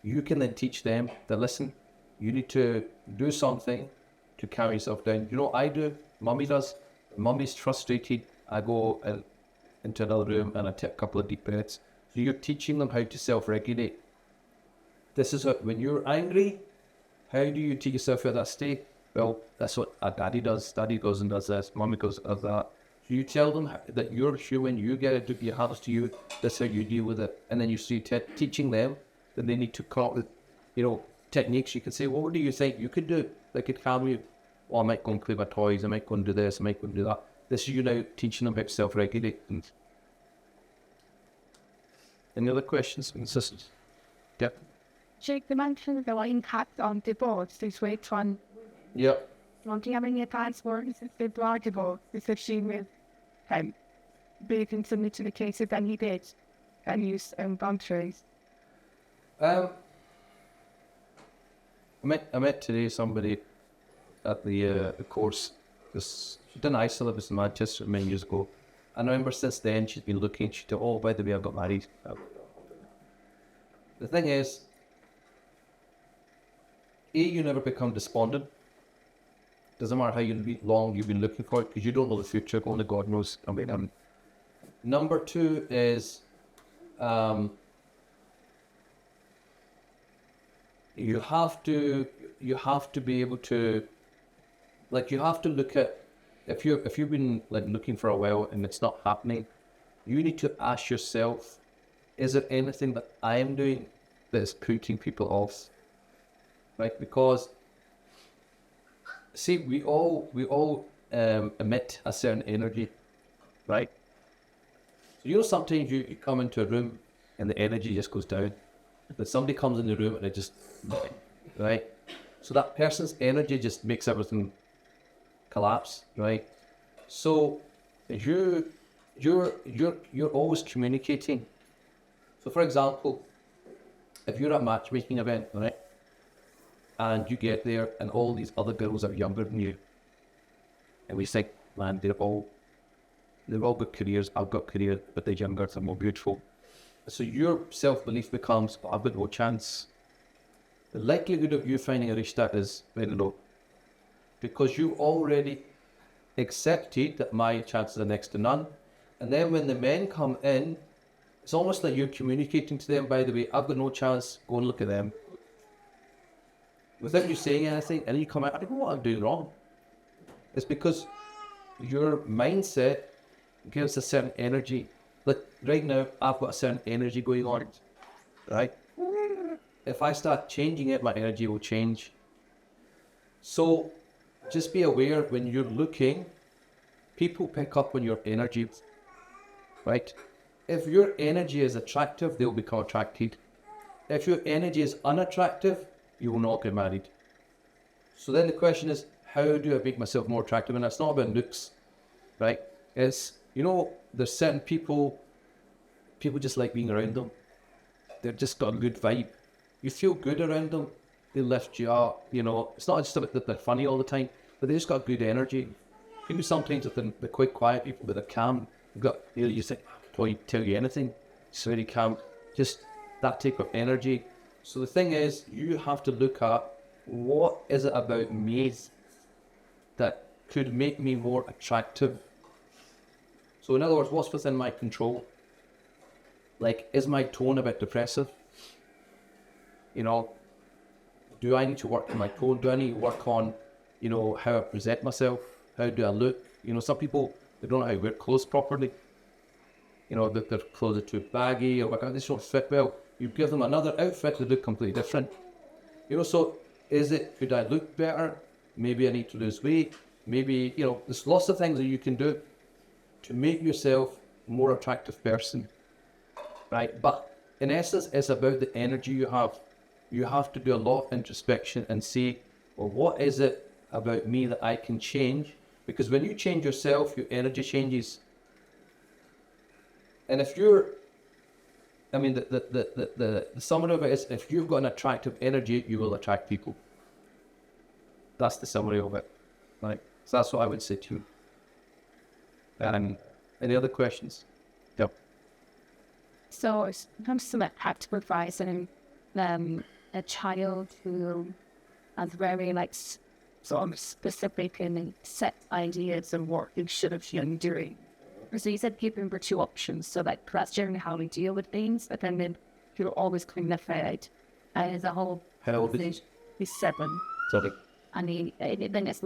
[SPEAKER 1] you can then teach them that, listen, you need to do something to calm yourself down. You know what I do? Mummy does. Mummy's frustrated. I go into another room and I take a couple of deep breaths. So you're teaching them how to self-regulate. This is when you're angry, how do you take yourself out of that state? Well, that's what a daddy does. Daddy goes and does this. Mummy goes and does that. So you tell them that you're human, you get it, it happens to you, that's how you deal with it. And then you see teaching them that they need to come up with, techniques. You can say, well, what do you think you could do that could calm you? Well, I might go and play my toys, I might go and do this, I might go and do that. This is you now teaching them how to self-regulate. Any other questions? Sisters? Yep.
[SPEAKER 3] Shaykh, you mentioned the impact on divorce this week on.
[SPEAKER 1] Yep.
[SPEAKER 3] Do you have any advice for the bride divorce, especially with being similar to the cases that he did and use boundaries?
[SPEAKER 1] I met today somebody at the course. She did iSyllabus in Manchester many years ago. And I remember since then she's been looking. She said, oh, by the way, I got married. The thing is, you never become despondent. Doesn't matter how long you've been looking for it, because you don't know the future. Only God knows. Number 2 is you have to be able to, like, you have to look at, if you've been like looking for a while and it's not happening, you need to ask yourself, is there anything that I am doing that is putting people off? Right? Because see, we all emit a certain energy, right? So sometimes you come into a room and the energy just goes down. But somebody comes in the room and it just, right? So that person's energy just makes everything collapse, right? So you're always communicating. So for example, if you're at a matchmaking event, right? And you get there and all these other girls are younger than you. And we think, man, they've all got careers, I've got careers, but they're younger, they're more beautiful. So your self-belief becomes, I've got no chance. The likelihood of you finding a rishta is very low. Because you already accepted that my chances are next to none. And then when the men come in, it's almost like you're communicating to them, by the way, I've got no chance, go and look at them. Without you saying anything, and then you come out, I don't know what I'm doing wrong. It's because your mindset gives a certain energy. Like right now, I've got a certain energy going on, right? If I start changing it, my energy will change. So just be aware when you're looking, people pick up on your energy, right? If your energy is attractive, they'll become attracted. If your energy is unattractive, you will not get married. So then the question is, how do I make myself more attractive? And it's not about looks, right? It's, there's certain people just like being around them. They've just got a good vibe. You feel good around them. They lift you up, It's not just about that they're funny all the time, but they just got good energy. People sometimes they're quite quiet people, but they're calm. They've got, you think, I can't tell you anything. It's very calm. Just that type of energy. So the thing is, you have to look at what is it about me that could make me more attractive. So in other words, what's within my control? Like, is my tone a bit depressive? Do I need to work on my tone? Do I need to work on, how I present myself? How do I look? Some people, they don't know how to wear clothes properly. Their clothes are too baggy or whatever, they don't fit well. You give them another outfit, they look completely different. So could I look better? Maybe I need to lose weight. Maybe, there's lots of things that you can do to make yourself a more attractive person, right? But in essence, it's about the energy you have. You have to do a lot of introspection and see, well, what is it about me that I can change? Because when you change yourself, your energy changes. And if you're, the summary of it is, if you've got an attractive energy, you will attract people. That's the summary of it. Right? So that's what I would say to you. Any other questions? Yep.
[SPEAKER 3] So it comes to like practical advice and a child who has very sort of specific and set ideas of what they should have been doing. So you said give them two options. So that's generally how we deal with things, but then you're always coming ahead. As a whole,
[SPEAKER 1] how old is
[SPEAKER 3] he's 7.
[SPEAKER 1] Sorry.
[SPEAKER 3] And then it's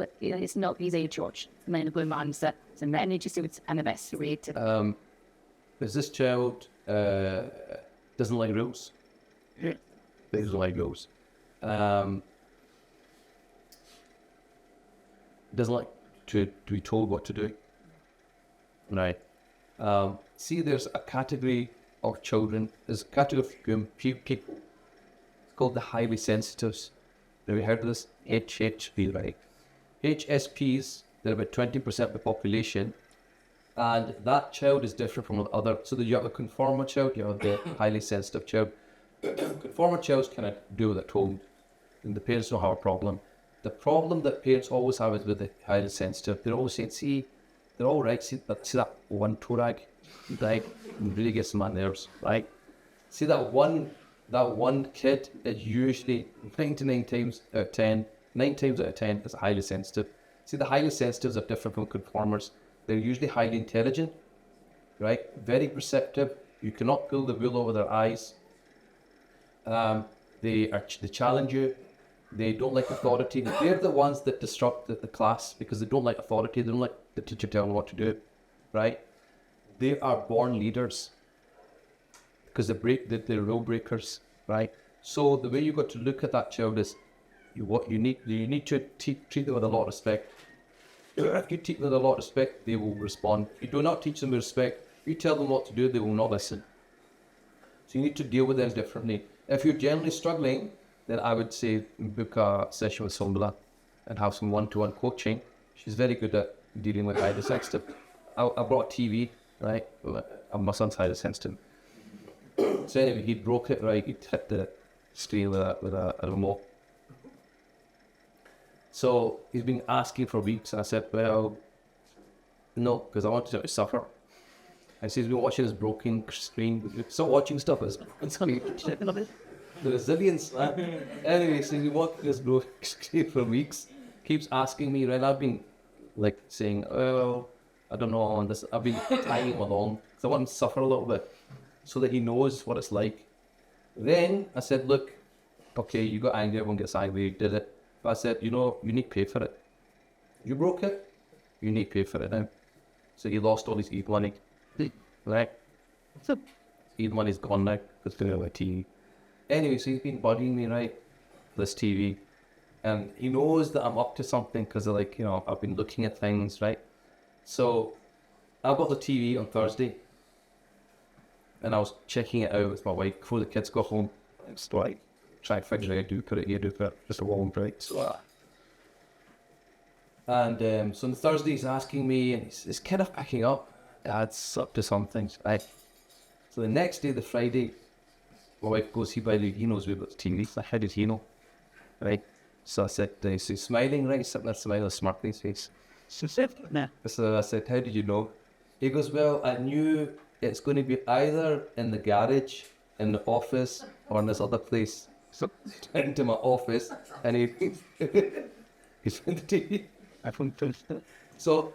[SPEAKER 3] not these age options. And then the good mindset and the energy suits anniversary.
[SPEAKER 1] Is this child doesn't like rules?
[SPEAKER 3] Yeah.
[SPEAKER 1] Doesn't like rules. Doesn't like to be told what to do. Right. See, there's a category of children. There's a category of people. It's called the highly sensitives. Have you heard of this? HHP, right? HSPs, they're about 20% of the population. And that child is different from the other. So you have a conformer child, you have the highly sensitive child. Conformer childs kind of do what they're told. And the parents don't have a problem. The problem that parents always have is with the highly sensitive. They're always saying, see, they're all right. See that one toe rag, right? It really gets on my nerves, right? See that one kid is usually 99 times out of 10, 9 times out of 10 is highly sensitive. See, the highly sensitives are different from conformers. They're usually highly intelligent, right? Very perceptive. You cannot pull the wool over their eyes. They challenge you. They don't like authority. They're the ones that disrupt the class because they don't like authority. They don't like the teacher telling them what to do, right? They are born leaders because they're rule breakers, right? So the way you got to look at that child is you need to treat them with a lot of respect. If you teach them with a lot of respect, they will respond. If you do not teach them with respect, you tell them what to do, they will not listen. So you need to deal with them differently. If you're generally struggling, then I would say book a session with Sombala and have some one-to-one coaching. She's very good at dealing with highly sensitive. I brought a TV, right? My son's highly sensitive. So anyway, he broke it, right? He hit the screen with a remote. So he's been asking for weeks, and I said, well, no, because I want him to suffer. And so he's been watching this broken screen. Stop watching stuff. It's funny. The resilience, man. Anyway, so he's been watching this broken screen for weeks. Keeps asking me, right? I've been saying, oh, I don't know on this. I've been tying him along because I want him to suffer a little bit so that he knows what it's like. Then I said, look, okay, you got angry, everyone gets angry, you did it. But I said, you need to pay for it. You broke it, you need to pay for it now. So he lost all his Eid money. Right? So Eid money's gone now because they're like TV. Anyway, so he's been bugging me, right? This TV. And he knows that I'm up to something because like, you know, I've been looking at things, right? So I got the TV on Thursday and I was checking it out with my wife before the kids got home. It's like, try to figure out, do put it here, do put it, just a wall break. So, and so on Thursday he's asking me, and he's kind of picking up. That's up to some things, right? So the next day, the Friday, my wife goes, he knows we've got the TV. So how did he know? Right? So I said, so he's smiling, right? Sitting there smiling, smirking his face. So I said, how did you know? He goes, well, I knew it's going to be either in the garage, in the office, or in this other place. So I went into my office, and he's in the TV. So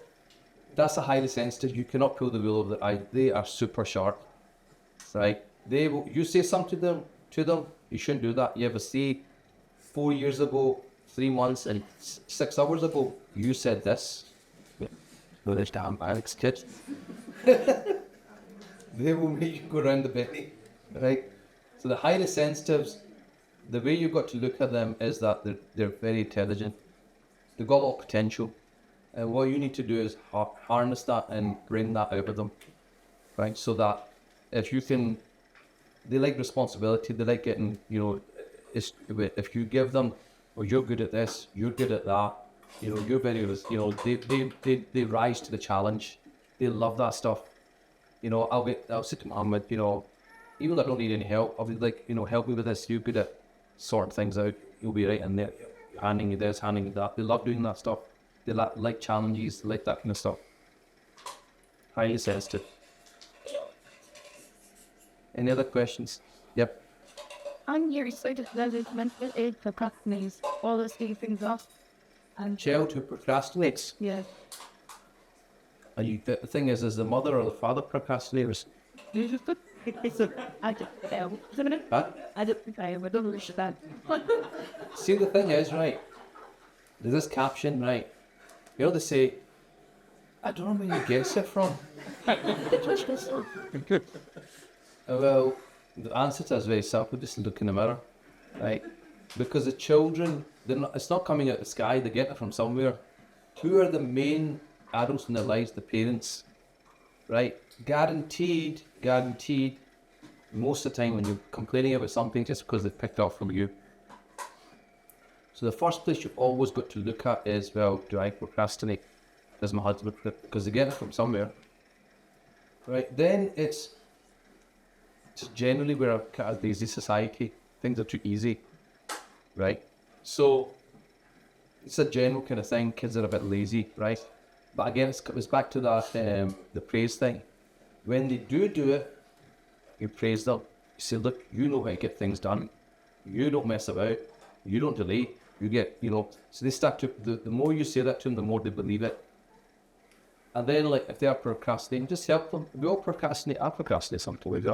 [SPEAKER 1] that's a highly sensitive. You cannot pull the wool over their eye. They are super sharp, right? You say something to them, you shouldn't do that. You ever say 4 years ago, 3 months, and 6 hours ago, you said this. No, there's damn Alex kids. They will make you go around the belly, right? So the highly sensitives, the way you've got to look at them is that they're very intelligent. They've got a lot of potential. And what you need to do is harness that and bring that out of them, right? So that if you can, they like responsibility, they like getting, you know, if you give them, well, you're good at this, you're good at that, you know, you're very, you know, they rise to the challenge. They love that stuff. You know, I'll sit to Muhammad, you know, even though I don't need any help, I'll be like, you know, help me with this, you're good at sorting things out, you'll be right in there, handing you this, handing you that. They love doing that stuff. They like challenges, they like that kind of stuff. Highly sensitive. Any other questions? Yep.
[SPEAKER 3] I'm here so that there's mental aid for procrastinates, all those things off. And
[SPEAKER 1] Child who procrastinates.
[SPEAKER 3] yeah.
[SPEAKER 1] And the thing is the mother or the father procrastinators?
[SPEAKER 3] I don't fail.
[SPEAKER 1] Huh?
[SPEAKER 3] I don't fail, I don't wish that.
[SPEAKER 1] See, the thing is, right, there's this caption, right, you know, they say, I don't know where you get it from. Well, the answer to that is very simple, just look in the mirror, right? Because the children, it's not coming out of the sky, they get it from somewhere. Who are the main adults in their lives? The parents, right? Guaranteed, most of the time when you're complaining about something, just because they've picked up from you. So the first place you've always got to look at is, well, do I procrastinate? Does my husband? Because they get it from somewhere, right? Then it's generally we're a kind of lazy society. Things are too easy, right? So it's a general kind of thing. Kids are a bit lazy, right? But again, it comes back to that the praise thing. When they do it, you praise them. You say, look, you know how to get things done. You don't mess about. You don't delay. You get, you know. So they start to, the more you say that to them, the more they believe it. And then, like, if they are procrastinating, just help them. We all procrastinate. I procrastinate sometimes.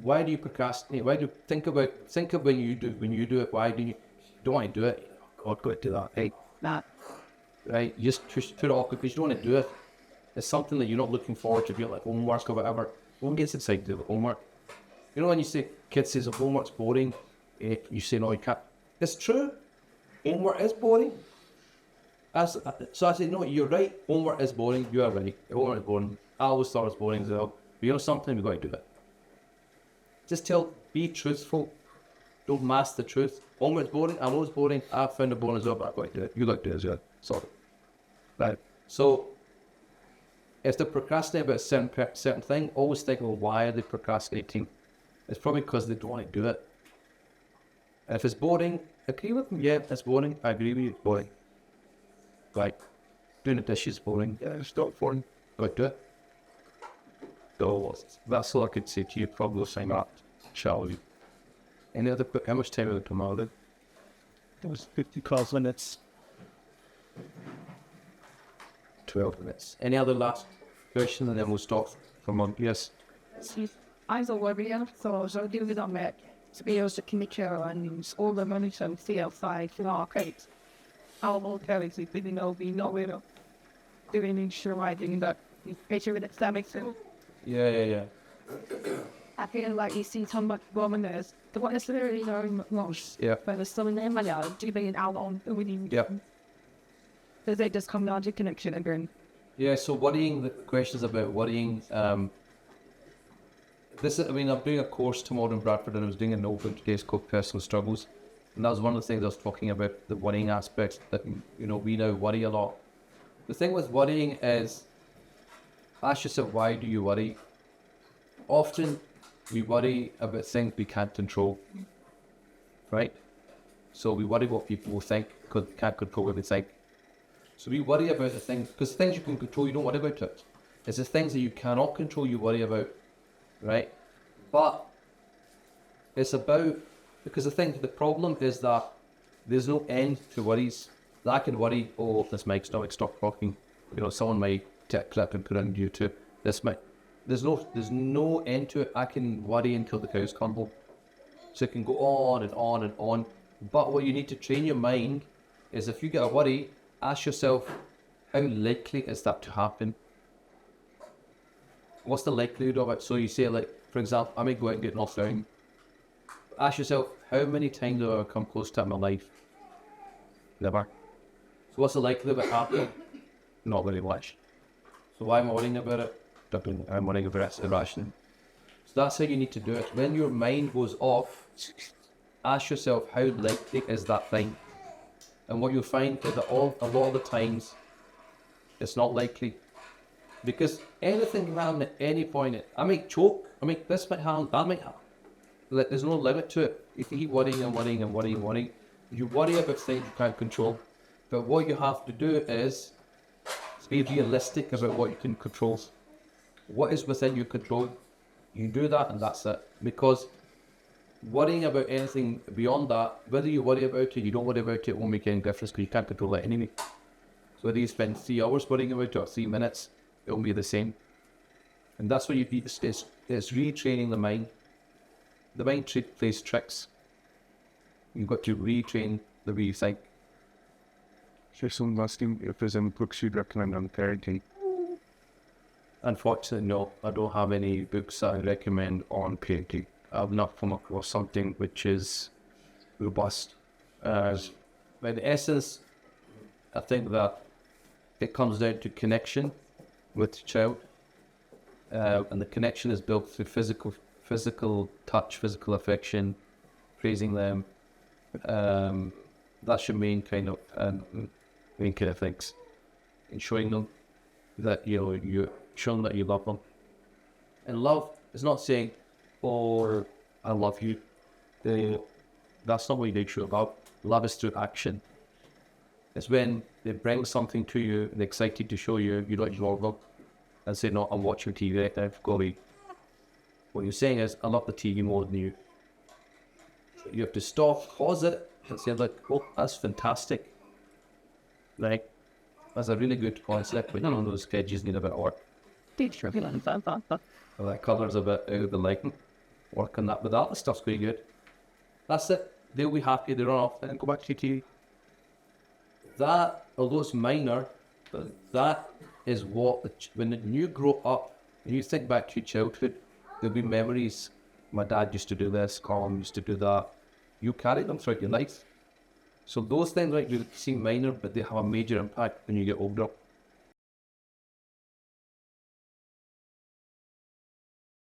[SPEAKER 1] Why do you procrastinate? Why do you think of when you do it? Why do you don't want to do it? God, go do that. Hey,
[SPEAKER 3] That.
[SPEAKER 1] right? You just put it off because you don't want to do it. It's something that you're not looking forward to, like homework or whatever. One gets excited to do homework. You know when you say, kids says homework's boring, you say, no, you can't. It's true. Homework is boring. So I say, no, you're right. Homework is boring. You are right. Homework is boring. I always thought it was boring as well. But you know something, we've got to do it. Just be truthful. Don't mask the truth. Homework is boring. I know it's boring. I found it boring as well, but I've got to do it. You like to do it as well. Sorry. Right. So, if they procrastinate about a certain thing, always think, well, why are they procrastinating? It's probably because they don't want to do it. And if it's boring, agree with them. Yeah, it's boring. I agree with you. It's boring. Like, doing the dishes is boring. Yeah, it's not boring. Go do it. So, that's all I could say to you. Probably the same up, shall we? Any other, how much time have we tomorrow?
[SPEAKER 5] It was 50 minutes.
[SPEAKER 1] 12 minutes. Any other last question, and then we'll stop for month. Yes.
[SPEAKER 3] I was a warrior, so I was doing on it to be able to communicate and use all the money to see outside for our kids. our whole parents, we know, doing sure writing that picture with Islamic film.
[SPEAKER 1] Yeah.
[SPEAKER 3] I feel like you see so much woman there's the one is literally very much.
[SPEAKER 1] Yeah.
[SPEAKER 3] But there's some in there, my God, do being out on the winning.
[SPEAKER 1] Yep.
[SPEAKER 3] Does they just come down to connection again?
[SPEAKER 1] Yeah, so worrying, the questions about worrying, I'm doing a course tomorrow in Bradford, and I was doing an open case called Personal Struggles. And that was one of the things I was talking about, the worrying aspects that, we now worry a lot. The thing with worrying is, ask yourself, why do you worry? Often we worry about things we can't control, right? So we worry what people will think because we can't control what they think. So we worry about the things, because things you can control, you don't worry about it. It's the things that you cannot control you worry about, right? But it's about, because the problem is that there's no end to worries. I can worry, oh, this mic stop talking. Someone might take a clip and put it on YouTube. There's no end to it. I can worry until the cows come home. So it can go on and on and on. But what you need to train your mind is, if you get a worry, ask yourself, how likely is that to happen? What's the likelihood of it? So you say, like, for example, I may go out and get knocked down. Ask yourself, how many times have I come close to it in my life? Never. So what's the likelihood of it happening? Not very much. So why am I worrying about it? I'm worrying about it irrational. So that's how you need to do it. When your mind goes off, ask yourself, how likely is that thing? And what you'll find is that a lot of the times, it's not likely. Because anything can happen at any point. I might choke, this might happen, that might happen. There's no limit to it. If you keep worrying and worrying and worrying and worrying, you worry about things you can't control. But what you have to do is be realistic about what you can control. What is within your control, you do that, and that's it. Because worrying about anything beyond that, whether you worry about it, you don't worry about it, won't make any difference, because you can't control it anyway. So whether you spend 3 hours worrying about it or 3 minutes, it'll be the same. And that's what you need. It's retraining the mind. The mind plays tricks. You've got to retrain the way you think.
[SPEAKER 2] Here's some last thing, if there's any books you'd recommend on parenting.
[SPEAKER 1] Unfortunately, no. I don't have any books that I recommend on parenting. I've not come across something which is robust. But in essence, I think that it comes down to connection with the child. And the connection is built through physical touch, physical affection, praising them. That's your main kind of things. And showing them that you showing that you love them. And love is not saying, "Oh, I love you." That's not what you need to show about. Love is through action. It's when they bring something to you and they're excited to show you, you don't ignore them and say, "No, I'm watching TV right now, go away." What you're saying is, "I love the TV more than you." So you have to stop, pause it, and say, "Look, oh, that's fantastic. Like, that's a really good concept, but none of those kids need a bit of work. Well, that colour's a bit out of the lighting. Work on that, but that stuff's pretty good." That's it. They'll be happy, they run off, and go back to TV. That, although it's minor, but that is what, when you grow up, and you think back to your childhood, there'll be memories. My dad used to do this, Colin used to do that. You carry them throughout your life. So those things, like, you seem minor, but they have a major impact when you get older.